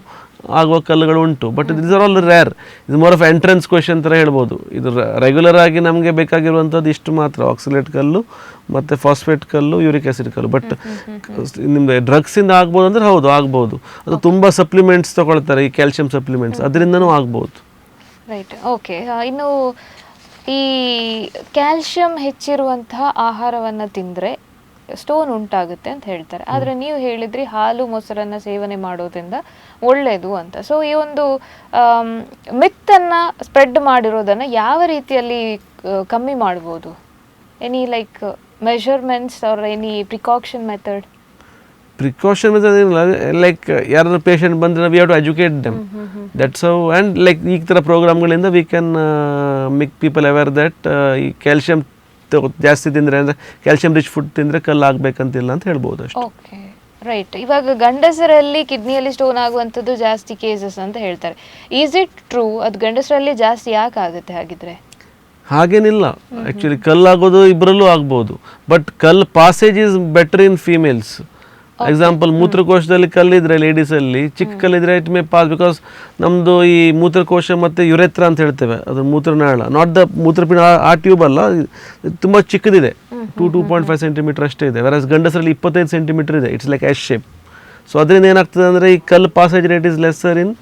ಆಗುವ ಕಲ್ಲುಗಳು ಉಂಟು. But this are all rare. ಇದು ಮೋರ್ ಆಫ್ ಎಂಟ್ರೆನ್ಸ್ ಕ್ವೆಶನ್ ಥರ ಹೇಳ್ಬೋದು. ಇದು ರೆಗ್ಯುಲರ್ ಆಗಿ ನಮಗೆ ಬೇಕಾಗಿರುವಂಥದ್ದು ಇಷ್ಟು ಮಾತ್ರ: ಆಕ್ಸಿಲೇಟ್ ಕಲ್ಲು ಮತ್ತು ಫಾಸ್ಫೇಟ್ ಕಲ್ಲು, ಯೂರಿಕ್ ಆಸಿಡ್ ಕಲ್ಲು. ಬಟ್ ನಿಮ್ಮದು ಡ್ರಗ್ಸಿಂದ ಆಗ್ಬೋದು ಅಂದರೆ ಹೌದು ಆಗ್ಬೋದು. ಅದು ತುಂಬ ಸಪ್ಲಿಮೆಂಟ್ಸ್ ತಗೊಳ್ತಾರೆ, ಈ ಕ್ಯಾಲ್ಶಿಯಂ ಸಪ್ಲಿಮೆಂಟ್ಸ್, ಅದರಿಂದನೂ ಆಗ್ಬೋದು. Right, okay. ಇನ್ನು ಈ ಕ್ಯಾಲ್ಶಿಯಂ ಹೆಚ್ಚಿರುವಂತಹ ಆಹಾರವನ್ನು ತಿಂದರೆ ಸ್ಟೋನ್ ಉಂಟಾಗುತ್ತೆ ಅಂತ ಹೇಳ್ತಾರೆ. ಆದರೆ ನೀವು ಹೇಳಿದ್ರಿ ಹಾಲು ಮೊಸರನ್ನು ಸೇವನೆ ಮಾಡೋದ್ರಿಂದ ಒಳ್ಳೆಯದು ಅಂತ. ಸೊ ಈ ಒಂದು ಮಿತ್ತನ್ನು ಸ್ಪ್ರೆಡ್ ಮಾಡಿರೋದನ್ನು ಯಾವ ರೀತಿಯಲ್ಲಿ ಕಮ್ಮಿ ಮಾಡ್ಬೋದು? Any like measurements or any precaution method? Precaution method ಏನಿಲ್ಲ, ಲೈಕ್ ಯಾರಾದ್ರೂ ಪೇಷಂಟ್ ಬಂದರೆ we have to educate them. That's how. And like ಈ ಥರ ಪ್ರೋಗ್ರಾಮ್ಗಳಿಂದ we can make people aware that ಈ ಕ್ಯಾಲ್ಶಿಯಂ ಜಾಸ್ತಿ ತಿಂದರೆ, ಅಂದರೆ ಕ್ಯಾಲ್ಶಿಯಂ ರಿಚ್ ಫುಡ್ ತಿಂದರೆ ಕಲ್ಲು ಆಗಬೇಕಂತಿಲ್ಲ ಅಂತ ಹೇಳ್ಬೋದು ಅಷ್ಟೇ. Okay, right. ಇವಾಗ ಗಂಡಸರಲ್ಲಿ ಕಿಡ್ನಿಯಲ್ಲಿ ಸ್ಟೋನ್ ಆಗುವಂಥದ್ದು ಜಾಸ್ತಿ ಕೇಸಸ್ ಅಂತ ಹೇಳ್ತಾರೆ. Is it true? ಅದು ಗಂಡಸರಲ್ಲಿ ಜಾಸ್ತಿ ಯಾಕೆ ಆಗುತ್ತೆ ಹಾಗಿದ್ರೆ? ಹಾಗೇನಿಲ್ಲ. ಆ್ಯಕ್ಚುಲಿ ಕಲ್ಲಾಗೋದು ಇಬ್ಬರಲ್ಲೂ ಆಗ್ಬೋದು, ಬಟ್ ಕಲ್ಲು passage is better in females. Example, ಮೂತ್ರಕೋಶದಲ್ಲಿ ಕಲ್ಲಿದ್ರೆ ಲೇಡೀಸಲ್ಲಿ ಚಿಕ್ಕ ಕಲ್ಲಿದ್ರೆ ಇಟ್ ಮೇ ಪಾಸ್, ಬಿಕಾಸ್ ನಮ್ಮದು ಈ ಮೂತ್ರಕೋಶ ಮತ್ತು ಯುರೆತ್ರ ಅಂತ ಹೇಳ್ತೇವೆ, ಅದು ಮೂತ್ರನಾಳ, ನಾಟ್ ದ ಮೂತ್ರಪಿಂಡ, ಆ ಟ್ಯೂಬ್ ಅಲ್ಲ, ತುಂಬ ಚಿಕ್ಕದಿದೆ, 2.5 ಸೆಂಟಿಮೀಟರ್ ಅಷ್ಟೇ ಇದೆ. ವೆರಸ್ ಗಂಡಸರಲ್ಲಿ 25 ಸೆಂಟಿಮೀಟರ್ ಇದೆ. It's like S shape. So ಅದರಿಂದ ಏನಾಗ್ತದೆ ಅಂದರೆ ಈ ಕಲ್ಲು passage rate is lesser in,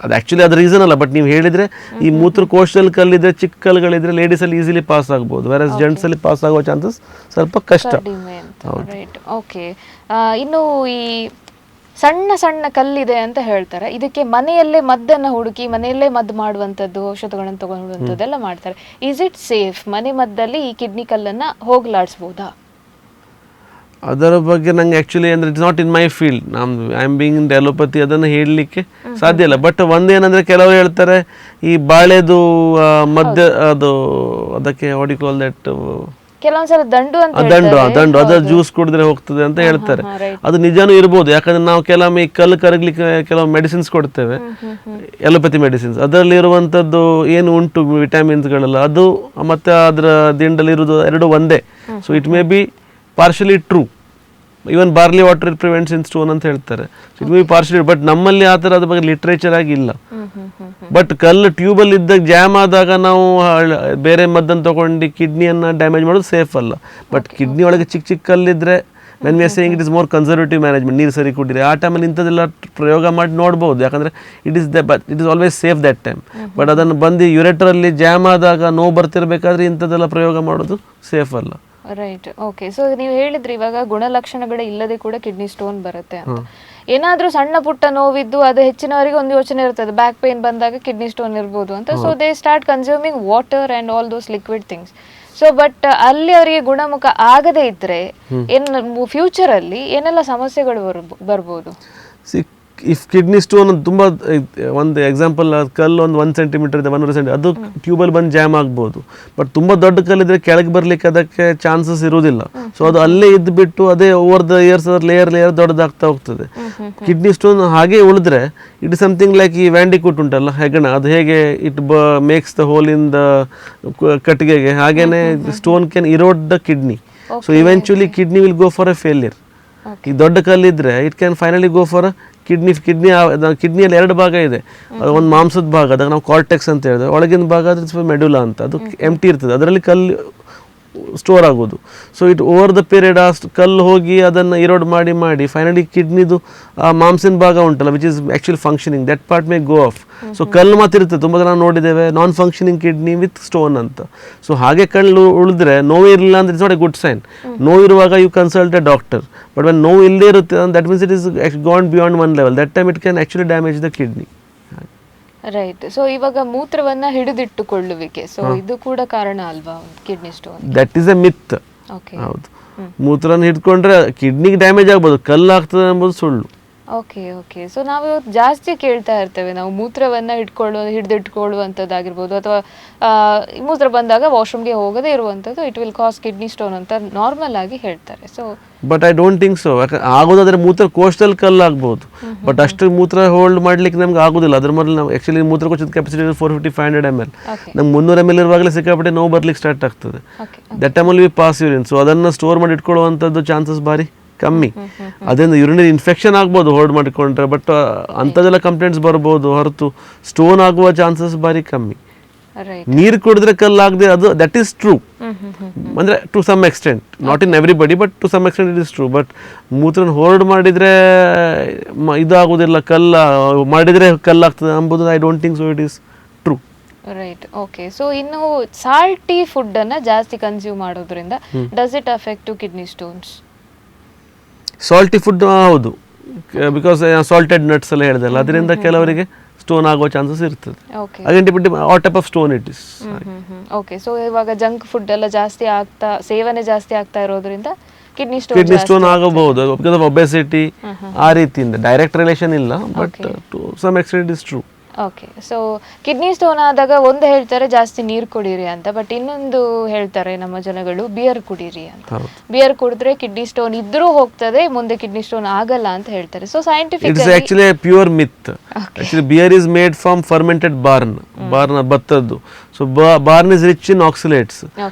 ಅದು ಆ್ಯಕ್ಚುಲಿ ಅದು ರೀಸನ್ ಅಲ್ಲ, ಬಟ್ ನೀವು ಹೇಳಿದರೆ ಈ ಮೂತ್ರಕೋಶದಲ್ಲಿ ಕಲ್ಲಿದ್ರೆ, ಚಿಕ್ಕ ಕಲ್ಲುಗಳಿದ್ರೆ ಲೇಡೀಸಲ್ಲಿ ಈಸಿಲಿ ಪಾಸ್ ಆಗ್ಬೋದು, ವೆರಸ್ ಜೆಂಟ್ಸಲ್ಲಿ ಪಾಸ್ ಆಗೋ ಚಾನ್ಸಸ್ ಸ್ವಲ್ಪ ಕಷ್ಟ. Right, okay. ಇನ್ನು ಈ ಸಣ್ಣ ಸಣ್ಣ ಕಲ್ಲಿದೆ ಅಂತ ಹೇಳ್ತಾರೆ, ಇದಕ್ಕೆ ಮನೆಯಲ್ಲೇ ಮದ್ದನ್ನು ಹುಡುಕಿ ಮನೆಯಲ್ಲೇ ಮದ್ದು ಮಾಡುವಂಥದ್ದು, ಔಷಧಗಳನ್ನು ತಗೊಳ್ಳುವಂಥದ್ದೆಲ್ಲ ಮಾಡ್ತಾರೆ. Is it safe? ಮನೆ ಮದ್ದಲ್ಲಿ ಈ ಕಿಡ್ನಿ ಕಲ್ಲನ್ನು ಹೋಗ್ಲಾಡಿಸ್ಬೋದಾ? ಅದರ ಬಗ್ಗೆ ನಂಗೆ ಆ್ಯಕ್ಚುಲಿ ಅಂದರೆ it's not in my field. I am being in allopathy, ಅದನ್ನು ಹೇಳಲಿಕ್ಕೆ ಸಾಧ್ಯ ಇಲ್ಲ. ಬಟ್ ಒಂದೇನಂದರೆ ಕೆಲವರು ಹೇಳ್ತಾರೆ ಈ ಬಾಳೆದು ಮಧ್ಯ ಅದು ಅದಕ್ಕೆ ವಾಟ್ ಯು ಕಾಲ್ ದಟ್, ಕೆಲವೊಂದ್ಸಲ ದಂಡು ಅದರ ಜ್ಯೂಸ್ ಕುಡಿದ್ರೆ ಹೋಗ್ತದೆ ಅಂತ ಹೇಳ್ತಾರೆ. ಅದು ನಿಜಾನೂ ಇರ್ಬೋದು, ಯಾಕಂದ್ರೆ ನಾವು ಕೆಲವೊಮ್ಮೆ ಈ ಕಲ್ಲು ಕರಗಲಿಕ್ಕೆ ಕೆಲವು ಮೆಡಿಸಿನ್ಸ್ ಕೊಡ್ತೇವೆ, ಎಲೋಪತಿ ಮೆಡಿಸಿನ್ಸ್. ಅದರಲ್ಲಿ ಇರುವಂಥದ್ದು ಏನು ಉಂಟು ವಿಟಮಿನ್ಸ್ಗಳೆಲ್ಲ, ಅದು ಮತ್ತು ಅದರ ದಿಂಡಲ್ಲಿ ಇರೋದು ಎರಡು ಒಂದೇ. So it may B partially true. Even barley water it prevents in stone ಅಂತ ಹೇಳ್ತಾರೆ. It may B partially, but ನಮ್ಮಲ್ಲಿ ಆ ಥರ ಅದ್ರ ಬಗ್ಗೆ ಲಿಟ್ರೇಚರ್ ಆಗಿ ಇಲ್ಲ. ಬಟ್ ಕಲ್ಲು ಟ್ಯೂಬಲ್ಲಿ ಇದ್ದಾಗ ಜಾಮ್ ಆದಾಗ ನಾವು ಬೇರೆ ಮದ್ದನ್ನು ತೊಗೊಂಡು ಕಿಡ್ನಿಯನ್ನು ಡ್ಯಾಮೇಜ್ ಮಾಡೋದು ಸೇಫ್ ಅಲ್ಲ. ಬಟ್ ಕಿಡ್ನಿ ಒಳಗೆ ಚಿಕ್ಕ ಚಿಕ್ಕ ಕಲ್ಲಿದ್ದರೆ, when we are saying it is more conservative management, ನೀರು ಸರಿ ಕುಡಿರಿ, ಆ ಟೈಮಲ್ಲಿ ಇಂಥದ್ದೆಲ್ಲ ಪ್ರಯೋಗ ಮಾಡಿ ನೋಡ್ಬೋದು, ಯಾಕಂದರೆ it is always safe that time. But ಅದನ್ನು ಬಂದು ಯುರೆಟ್ರಲ್ಲಿ ಜಾಮ್ ಆದಾಗ ನೋವು ಬರ್ತಿರ್ಬೇಕಾದ್ರೆ ಇಂಥದ್ದೆಲ್ಲ ಪ್ರಯೋಗ ಮಾಡೋದು ಸೇಫ್ ಅಲ್ಲ. Right, okay. ಸೊ ನೀವು ಹೇಳಿದ್ರಿ ಇವಾಗ ಗುಣಲಕ್ಷಣಗಳೇ ಇಲ್ಲದೆ ಕೂಡ ಕಿಡ್ನಿ ಸ್ಟೋನ್ ಬರುತ್ತೆ ಅಂತ. ಏನಾದರೂ ಸಣ್ಣ ಪುಟ್ಟ ನೋವಿದ್ದು ಅದು ಹೆಚ್ಚಿನವರಿಗೆ ಒಂದು ಯೋಚನೆ ಇರ್ತದೆ, ಬ್ಯಾಕ್ ಪೇನ್ ಬಂದಾಗ ಕಿಡ್ನಿ ಸ್ಟೋನ್ ಇರ್ಬೋದು ಅಂತ. So they start consuming water and all those liquid things. So but ಅಲ್ಲಿ ಅವರಿಗೆ ಗುಣಮುಖ ಆಗದೇ ಇದ್ರೆ ಫ್ಯೂಚರಲ್ಲಿ ಏನೆಲ್ಲ ಸಮಸ್ಯೆಗಳು ಬರ್ಬೋದು? ಇಫ್ ಕಿಡ್ನಿ ಸ್ಟೋನ್ ತುಂಬ ಒಂದು ಎಕ್ಸಾಂಪಲ್, ಕಲ್ಲು ಒಂದು 1 ಸೆಂಟಿಮೀಟರ್ ಇದೆ, 1.5 ಸೆಂಟಿಮೀಟರ್, ಅದು ಟ್ಯೂಬಲ್ಲಿ ಬಂದು ಜಾಮ್ ಆಗ್ಬೋದು. ಬಟ್ ತುಂಬ ದೊಡ್ಡ ಕಲ್ಲಿದ್ರೆ ಕೆಳಗೆ ಬರಲಿಕ್ಕೆ ಅದಕ್ಕೆ ಚಾನ್ಸಸ್ ಇರೋದಿಲ್ಲ. ಸೊ ಅದು ಅಲ್ಲೇ ಇದ್ದುಬಿಟ್ಟು ಅದೇ ಓವರ್ ದ ಇಯರ್ಸ್ ಲೇಯರ್ ದೊಡ್ಡದಾಗ್ತಾ ಹೋಗ್ತದೆ. ಕಿಡ್ನಿ ಸ್ಟೋನ್ ಹಾಗೆ ಉಳಿದ್ರೆ ಇಟ್ ಇಸ್ ಸಮಥಿಂಗ್ ಲೈಕ್ ಈ ವ್ಯಾಂಡಿಕೂಟ್ ಉಂಟಲ್ಲ, ಹೆಗಣ, ಅದು ಹೇಗೆ it makes the hole in the ಕಟ್ಟಿಗೆಗೆ, ಹಾಗೇನೆ stone can erode the kidney. So eventually kidney will go for a failure. ಈ ದೊಡ್ಡ ಕಲ್ಲಿದ್ರೆ it can finally go for ಕಿಡ್ನಿಯಲ್ಲಿ 2 ಭಾಗ ಇದೆ. ಒಂದು ಮಾಂಸದ ಭಾಗ, ಅದಕ್ಕೆ ನಾವು ಕಾರ್ಟೆಕ್ಸ್ ಅಂತ ಹೇಳಿದ್ರೆ, ಒಳಗಿನ ಭಾಗ ಅದು ಮೆಡುಲಾ ಅಂತ, ಅದು ಎಂಟಿ ಇರ್ತದೆ, ಅದರಲ್ಲಿ ಕಲ್ಲು ಸ್ಟೋರ್ ಆಗೋದು. So it over the period ಕಲ್ಲು ಹೋಗಿ ಅದನ್ನು ಇರೋಡ್ ಮಾಡಿ ಫೈನಲಿ ಕಿಡ್ನಿದು ಆ ಮಾಂಸದ ಭಾಗ ಉಂಟಲ್ಲ, which is actually functioning, that part may go off. So ಕಲ್ಲು ಮಾತಿರ್ತದೆ, ತುಂಬ ಜನ ನೋಡಿದ್ದೇವೆ non functioning kidney with stone ಅಂತ. ಸೊ ಹಾಗೆ ಕಲ್ಲು ಉಳಿದ್ರೆ ನೋವು ಇರಲಿಲ್ಲ ಅಂದರೆ it's not a good sign. ನೋವು ಇರುವಾಗ you consult a doctor. But when ನೋವು ಇಲ್ಲದೇ ಇರುತ್ತೆ, that means it is gone beyond one level, that time it can actually damage the kidney. Right. So ಇವಾಗ ಮೂತ್ರವನ್ನ ಹಿಡಿದಿಟ್ಟುಕೊಳ್ಳುವಿಕೆ, ಸೊ ಇದು ಕೂಡ ಕಾರಣ ಅಲ್ವಾ kidney stone? That is a myth. ಹೌದು, ಮೂತ್ರನ ಹಿಡ್ಕೊಂಡ್ರೆ ಕಿಡ್ನಿಗೆ ಡ್ಯಾಮೇಜ್ ಆಗ್ಬೋದು, ಕಲ್ಲು ಆಗ್ತದೆ ಎಂಬುದು ಸುಳ್ಳು. Okay okay. ಸೊ ನಾವು ಇವತ್ತು ಜಾಸ್ತಿ ಕೇಳ್ತಾ ಇರ್ತೇವೆ, ನಾವು ಮೂತ್ರವನ್ನ ಹಿಡಿದಿಟ್ಕೊಳ್ಳುವಂಥದ್ದಾಗಿರ್ಬೋದು ಅಥವಾ ಮೂತ್ರ ಬಂದಾಗ ವಾಶ್ರೂಮ್ಗೆ ಹೋಗದೇ ಇರುವಂಥದ್ದು it will cause kidney stone ಅಂತ ನಾರ್ಮಲ್ ಆಗಿ ಹೇಳ್ತಾರೆ. So but I don't think so. ಆಗೋದಾದ್ರೆ ಮೂತ್ರ ಕೋಶದಲ್ಲಿ ಕಲ್ಲಾಗ್ಬೋದು, ಬಟ್ ಅಷ್ಟು ಮೂತ್ರ ಹೋಲ್ಡ್ ಮಾಡ್ಲಿಕ್ಕೆ ನಮ್ಗೆ ಆಗೋದಿಲ್ಲ. ಅದ್ರ ಮೊದಲು ನಾವು ಆ್ಯಕ್ಚುಲಿ ಮೂತ್ರಕೋಶದ ಕೆಪಾಸಿಟಿ 450-500 ml. ನಮ್ಗೆ 300 ml ಇರುವಾಗಲೇ ಸಿಕ್ಕಾಪಟ್ಟೆ ನೋವು ಬರ್ಲಿಕ್ಕೆ ಸ್ಟಾರ್ಟ್ ಆಗ್ತದೆ. ದಟ್ ಟೈಮಲ್ಲಿ ಪಾಸ್ ಯೂರಿನ್. ಸೊ ಅದನ್ನು ಸ್ಟೋರ್ ಮಾಡಿ ಇಟ್ಕೊಳ್ಳುವಂಥದ್ದು ಚಾನ್ಸಸ್ ಭಾರಿ ಕಮ್ಮಿ. ಅದರಿಂದ ಯೂರಿನರಿ ಇನ್ಫೆಕ್ಷನ್ ಆಗ್ಬೋದು ಹೋಲ್ಡ್ ಮಾಡಿಕೊಂಡ್ರೆ, ಬಟ್ ಅಂಥದ್ದೆಲ್ಲ ಕಂಪ್ಲೇಂಟ್ಸ್ ಬರ್ಬೋದು ಹೊರತು ಸ್ಟೋನ್ ಆಗುವ ಚಾನ್ಸಸ್ ಭಾರಿ ಕಮ್ಮಿ. ನೀರು ಕುಡಿದ್ರೆ ಕಲ್ಲಾಗದೆ, ಅದು ದಟ್ ಈಸ್ ಟ್ರೂ. ಅಂದರೆ to some extent, not in everybody, but to some extent it is true. But ಮೂತ್ರನ ಹೋಲ್ಡ್ ಮಾಡಿದರೆ ಇದಾಗೋದಿಲ್ಲ, ಮಾಡಿದರೆ ಕಲ್ಲಾಗ್ತದೆ ಅಂಬುದು I don't think so it is true. Right. Okay. So ಇನ್ನು ಸಾಲ್ಟಿ ಫುಡ್ ಅನ್ನ ಜಾಸ್ತಿ ಕನ್ಸ್ಯೂಮ್ ಮಾಡೋದ್ರಿಂದ does it affect to kidney stones? Salty food ಹೌದು, ಬಿಕಾಸ್ ಸಾಲ್ಟೆಡ್ ನಟ್ಸ್ ಎಲ್ಲ ಹೇಳಿದಲ್ಲ, ಅದರಿಂದ ಕೆಲವರಿಗೆ ಸ್ಟೋನ್ ಆಗುವ ಚಾನ್ಸಸ್ ಇರ್ತದೆ. Again depend all type of stone it is. Okay. So ಇವಾಗ ಜಂಕ್ ಫುಡ್ ಎಲ್ಲ ಸೇವನೆ ಜಾಸ್ತಿ ಆಗ್ತಾ ಇರೋದ್ರಿಂದ ಕಿಡ್ನಿ ಸ್ಟೋನ್ ಆಗಬಹುದು, ಬಿಕಾಸ್ ಆಫ್ ಒಬೆಸಿಟಿ. ಆ ರೀತಿಯಿಂದ ಡೈರೆಕ್ಟ್ ರಿಲೇಷನ್ ಇಲ್ಲ, but to some extent it is true. Okay. So kidney stone ಆದಾಗ ಒಂದು ಹೇಳ್ತಾರೆ ಜಾಸ್ತಿ ನೀರು ಕುಡೀರಿ ಅಂತ, ಬಟ್ ಇನ್ನೊಂದು ಹೇಳ್ತಾರೆ ನಮ್ಮ ಜನಗಳು ಬಿಯರ್ ಕುಡೀರಿ ಅಂತ. ಬಿಯರ್ ಕುಡಿದ್ರೆ ಕಿಡ್ನಿ ಸ್ಟೋನ್ ಇದ್ರೂ ಹೋಗ್ತದೆ, ಮುಂದೆ ಕಿಡ್ನಿ ಸ್ಟೋನ್ ಆಗಲ್ಲ ಅಂತ ಹೇಳ್ತಾರೆ. So scientific it's actually pure myth. Actually beer is made from fermented bran ಭತ್ತದ್ದು. So bran is rich in oxalates.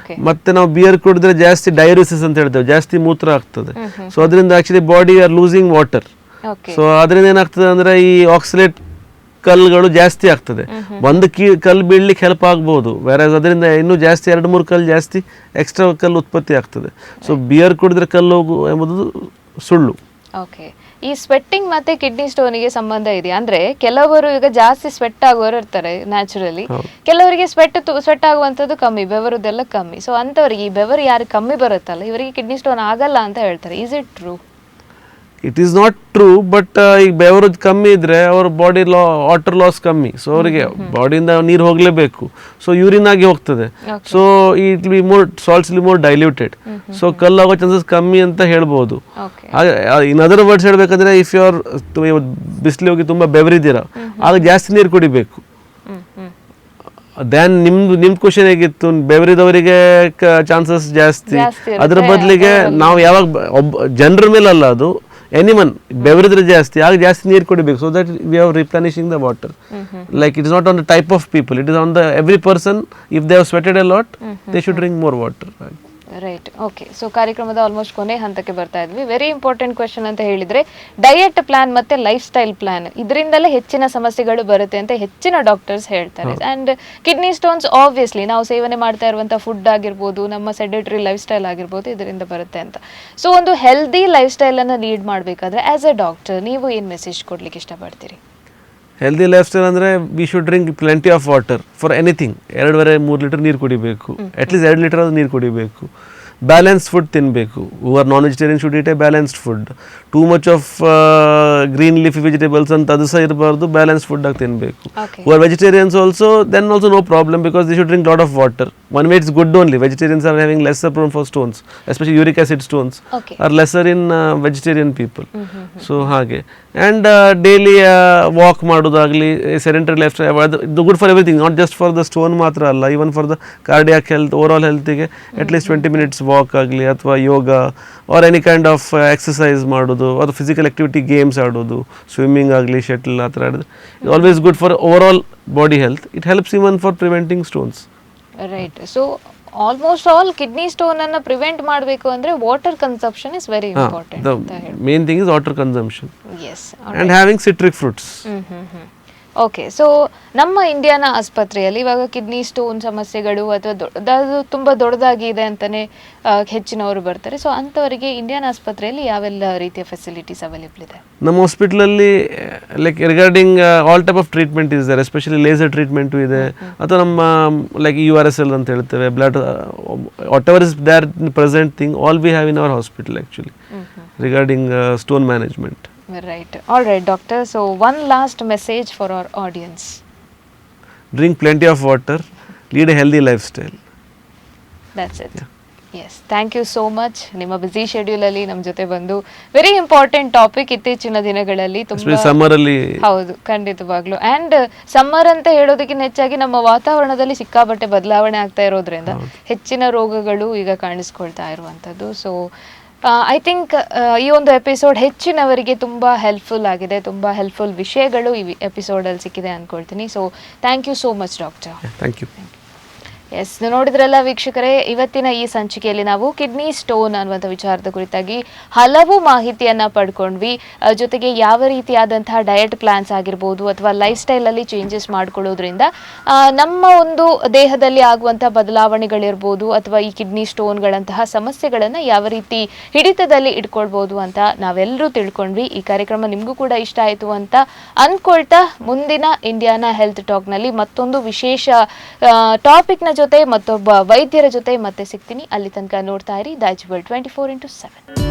ಮತ್ತೆ ನಾವು ಬಿಯರ್ ಕುಡಿದ್ರೆ ಜಾಸ್ತಿ ಡೈಯೂರಿಸಿಸ್ ಅಂತ ಹೇಳ್ತೇವೆ, ಜಾಸ್ತಿ ಮೂತ್ರ ಆಗ್ತದೆ. ಸೊ ಅದರಿಂದ actually body are losing water. So ಅದರಿಂದ ಏನಾಗ್ತದೆ ಅಂದ್ರೆ ಈ ಆಕ್ಸಿಲೇಟ್ ಕಲ್ಲುಗಳು ಜಾಸ್ತಿ ಆಗ್ತದೆ. ಒಂದು ಕಲ್ಲು ಬೀಳ್ಲಿಕ್ಕೆ ಹೆಲ್ಪ್ ಆಗ್ಬೋದು, ಬೇರೆ ಅದರಿಂದ ಇನ್ನೂ ಜಾಸ್ತಿ 2-3 ಕಲ್ಲು ಜಾಸ್ತಿ ಎಕ್ಸ್ಟ್ರಾ ಕಲ್ಲು ಉತ್ಪತ್ತಿ ಆಗ್ತದೆ. ಸೊ ಬಿಯರ್ ಕುಡಿದ್ರೆ ಕಲ್ಲು ಹೋಗು ಎಂಬುದು ಸುಳ್ಳು. ಓಕೆ. ಈ ಸ್ವೆಟ್ಟಿಂಗ್ ಮತ್ತೆ ಕಿಡ್ನಿ ಸ್ಟೋನಿಗೆ ಸಂಬಂಧ ಇದೆಯಾ? ಅಂದ್ರೆ ಕೆಲವರು ಈಗ ಜಾಸ್ತಿ ಸ್ವೆಟ್ ಆಗೋರು ಇರ್ತಾರೆ ನ್ಯಾಚುರಲಿ, ಕೆಲವರಿಗೆ ಸ್ವೆಟ್ ಆಗುವಂಥದ್ದು ಕಮ್ಮಿ, ಬೆವರುದೆಲ್ಲ ಕಮ್ಮಿ. ಸೊ ಅಂಥವ್ರಿಗೆ ಈ ಬೆವರು ಯಾರು ಕಮ್ಮಿ ಬರುತ್ತಲ್ಲ ಇವರಿಗೆ ಕಿಡ್ನಿ ಸ್ಟೋನ್ ಆಗಲ್ಲ ಅಂತ ಹೇಳ್ತಾರೆ. Is it true? It is not true, but ಈಗ ಬೆವರೋದು ಕಮ್ಮಿ ಇದ್ರೆ ಅವ್ರ ಬಾಡಿ ವಾಟರ್ ಲಾಸ್ ಕಮ್ಮಿ. ಸೊ ಅವರಿಗೆ ಬಾಡಿಯಿಂದ ನೀರು ಹೋಗಲೇಬೇಕು, ಸೊ ಯೂರಿನ್ ಆಗಿ ಹೋಗ್ತದೆ. So it be more salts more diluted. So ಕಲ್ಲಾಗೋ ಚಾನ್ಸಸ್ ಕಮ್ಮಿ ಅಂತ ಹೇಳ್ಬೋದು. ಇನ್ ಅದರ್ ವರ್ಡ್ಸ್ ಹೇಳ್ಬೇಕಂದ್ರೆ ಇಫ್ ಯು ಆರ್ ಬಿಸಿಲು ಹೋಗಿ ತುಂಬ ಬೆವರಿದ್ದೀರಾ, ಆಗ ಜಾಸ್ತಿ ನೀರು ಕುಡಿಬೇಕು. ದೆನ್ ನಿಮ್ದು ಕ್ವಶನ್ ಹೇಗಿತ್ತು, ಬೆವರಿದವರಿಗೆ ಚಾನ್ಸಸ್ ಜಾಸ್ತಿ. ಅದ್ರ ಬದಲಿಗೆ ನಾವು ಯಾವಾಗ ಜನರ ಮೇಲೆ ಅಲ್ಲ, ಅದು ಎನಿಮನ್ ಬೆವರಿದ್ರೆ ಜಾಸ್ತಿ, ಆಗ ಜಾಸ್ತಿ ನೀರು ಕುಡಿಬೇಕು. So that we are replenishing the water. Like it is not on the type of people, it is on the every person. If they have sweated a lot, they should drink more water. Right. Okay. So ಕಾರ್ಯಕ್ರಮದ almost ಕೊನೆ ಹಂತಕ್ಕೆ ಬರ್ತಾ ಇದ್ವಿ. Very important question ಅಂತ ಹೇಳಿದ್ರೆ diet plan ಮತ್ತೆ lifestyle plan, ಇದರಿಂದಲೇ ಹೆಚ್ಚಿನ ಸಮಸ್ಯೆಗಳು ಬರುತ್ತೆ ಅಂತ ಹೆಚ್ಚಿನ ಡಾಕ್ಟರ್ಸ್ ಹೇಳ್ತಾರೆ. ಅಂಡ್ ಕಿಡ್ನಿ ಸ್ಟೋನ್ಸ್ ಆಬ್ವಿಯಸ್ಲಿ ನಾವು ಸೇವನೆ ಮಾಡ್ತಾ ಇರುವಂತಹ ಫುಡ್ ಆಗಿರ್ಬೋದು, ನಮ್ಮ ಸೆಡೆಟರಿ ಲೈಫ್ ಸ್ಟೈಲ್ ಆಗಿರ್ಬೋದು, ಇದರಿಂದ ಬರುತ್ತೆ ಅಂತ. ಸೊ ಒಂದು ಹೆಲ್ದಿ ಲೈಫ್ ಸ್ಟೈಲ್ ಅನ್ನು ಲೀಡ್ ಮಾಡಬೇಕಾದ್ರೆ ಆಸ್ ಎ ಡಾಕ್ಟರ್ ನೀವು ಏನು ಮೆಸೇಜ್ ಕೊಡ್ಲಿಕ್ಕೆ ಇಷ್ಟಪಡ್ತೀರಿ? ಹೆಲ್ದಿ ಲೈಫ್ ಸ್ಟೈಲ್ ಅಂದರೆ we should drink plenty of water for anything. 2.5-3 litre ನೀರು ಕುಡಿಬೇಕು, ಅಟ್ಲೀಸ್ಟ್ 2 ಲೀಟರ್ ನೀರು ಕುಡಿಬೇಕು. ಬ್ಯಾಲೆನ್ಸ್ ಫುಡ್ ತಿನ್ನಬೇಕು. Who are non vegetarian should eat a balanced food. Too much of green leafy vegetables ಅಂತ ಅದು ಸಹ ಇರಬಾರ್ದು, ಬ್ಯಾಲೆನ್ಸ್ ಫುಡ್ ಆಗಿ ತಿನ್ನಬೇಕು. Who are vegetarians also, then also no problem, because they should drink lot of water. One way it's good only. Vegetarians are having lesser prone for stones, especially uric acid stones are lesser in vegetarian people. So ಹಾಗೆ. And daily walk ಮಾಡೋದಾಗಲಿ, sedentary lifestyle, ಇದು good for everything, not just for the stone ಮಾತ್ರ ಅಲ್ಲ, even for the cardiac health, overall healthಗೆ at least 20 minutes walk ಆಗಲಿ, ಅಥವಾ yoga or any kind of exercise ಮಾಡೋದು, ಅಥವಾ physical activity games ಆಡೋದು, swimming ಆಗಲಿ, ಶಟಲ್ ಆ ಥರ ಆಡೋದು, always good for overall body health. It helps even for preventing stones. Right. So almost all kidney stone ಅನ್ನು ಪ್ರಿವೆಂಟ್ ಮಾಡಬೇಕು ಅಂದ್ರೆ water consumption is very important. The main thing is water consumption. Yes. And having citric fruits. Okay. So ನಮ್ಮ ಇಂಡಿಯಾನ ಆಸ್ಪತ್ರೆಯಲ್ಲಿ ಇವಾಗ kidney stone ಸಮಸ್ಯೆಗಳು ಅಥವಾ ಅದು ತುಂಬ ದೊಡ್ಡದಾಗಿದೆ ಅಂತಲೇ ಹೆಚ್ಚಿನವರು ಬರ್ತಾರೆ. ಸೊ ಅಂಥವರಿಗೆ ಇಂಡಿಯನ್ ಆಸ್ಪತ್ರೆಯಲ್ಲಿ ಯಾವೆಲ್ಲ ರೀತಿಯ ಫೆಸಿಲಿಟೀಸ್ ಅವೈಲೇಬಲ್ ಇದೆ? ನಮ್ಮ ಹಾಸ್ಪಿಟಲಲ್ಲಿ like regarding all type of treatment ಇದೆ, ಎಸ್ಪೆಷಲಿ ಲೇಸರ್ ಟ್ರೀಟ್ಮೆಂಟು ಇದೆ, ಅಥವಾ ನಮ್ಮ ಲೈಕ್ URSL ಅಂತ ಹೇಳ್ತೇವೆ, blood whatever is there present thing, all we have in our hospital actually regarding stone management. Right. All right, doctor. So one last message for our audience. Drink plenty of water, lead a healthy lifestyle. That's it. Yeah. Yes, thank you so much. ನಿಮ್ಮ busy ಶೆಡ್ಯೂಲಲ್ಲಿ ನಮ್ಮ ಜೊತೆ ಬಂದು very important topic ಇತ್ತೀಚಿನ ದಿನಗಳಲ್ಲಿ ತುಂಬಾ summer ಅಲ್ಲಿ. ಹೌದು, ಖಂಡಿತವಾಗ್ಲು. ಆ್ಯಂಡ್ ಸಮ್ಮರ್ ಅಂತ ಹೇಳೋದಕ್ಕಿಂತ ಹೆಚ್ಚಾಗಿ ನಮ್ಮ ವಾತಾವರಣದಲ್ಲಿ ಸಿಕ್ಕಾಪಟ್ಟೆ ಬದಲಾವಣೆ ಆಗ್ತಾ ಇರೋದ್ರಿಂದ ಹೆಚ್ಚಿನ ರೋಗಗಳು ಈಗ ಕಾಣಿಸ್ಕೊಳ್ತಾ ಇರುವಂಥದ್ದು. ಸೊ ಐ ಥಿಂಕ್ ಈ ಒಂದು ಎಪಿಸೋಡ್ ಹೆಚ್ಚಿನವರಿಗೆ ತುಂಬ ಹೆಲ್ಪ್ಫುಲ್ ಆಗಿದೆ, ತುಂಬ ಹೆಲ್ಪ್ಫುಲ್ ವಿಷಯಗಳು ಈ ಎಪಿಸೋಡಲ್ಲಿ ಸಿಕ್ಕಿದೆ ಅಂದ್ಕೊಳ್ತೀನಿ. So thank you so much doctor. Thank you. Yes, ನೋಡಿದ್ರಲ್ಲ ವೀಕ್ಷಕರೇ, ಇವತ್ತಿನ ಈ ಸಂಚಿಕೆಯಲ್ಲಿ ನಾವು ಕಿಡ್ನಿ ಸ್ಟೋನ್ ಅನ್ನುವಂಥ ವಿಚಾರದ ಕುರಿತಾಗಿ ಹಲವು ಮಾಹಿತಿಯನ್ನು ಪಡ್ಕೊಂಡ್ವಿ. ಜೊತೆಗೆ ಯಾವ ರೀತಿಯಾದಂತಹ ಡಯಟ್ ಪ್ಲಾನ್ಸ್ ಆಗಿರ್ಬೋದು ಅಥವಾ ಲೈಫ್ ಸ್ಟೈಲಲ್ಲಿ ಚೇಂಜಸ್ ಮಾಡ್ಕೊಳ್ಳೋದ್ರಿಂದ ನಮ್ಮ ಒಂದು ದೇಹದಲ್ಲಿ ಆಗುವಂಥ ಬದಲಾವಣೆಗಳಿರ್ಬೋದು ಅಥವಾ ಈ ಕಿಡ್ನಿ ಸ್ಟೋನ್ಗಳಂತಹ ಸಮಸ್ಯೆಗಳನ್ನು ಯಾವ ರೀತಿ ಹಿಡಿತದಲ್ಲಿ ಇಟ್ಕೊಳ್ಬೋದು ಅಂತ ನಾವೆಲ್ಲರೂ ತಿಳ್ಕೊಂಡ್ವಿ. ಈ ಕಾರ್ಯಕ್ರಮ ನಿಮಗೂ ಕೂಡ ಇಷ್ಟ ಆಯಿತು ಅಂತ ಅಂದ್ಕೊಳ್ತಾ ಮುಂದಿನ ಇಂಡಿಯಾನಾ ಹೆಲ್ತ್ ಟಾಕ್ನಲ್ಲಿ ಮತ್ತೊಂದು ವಿಶೇಷ ಟಾಪಿಕ್ನ ಜೊತೆ ಮತ್ತೊಬ್ಬ ವೈದ್ಯರ ಜೊತೆ ಮತ್ತೆ ಸಿಗ್ತೀನಿ. ಅಲ್ಲಿ ತನಕ ನೋಡ್ತಾ ಇರಿ ದಾಜಿಬಲ್ 24x7.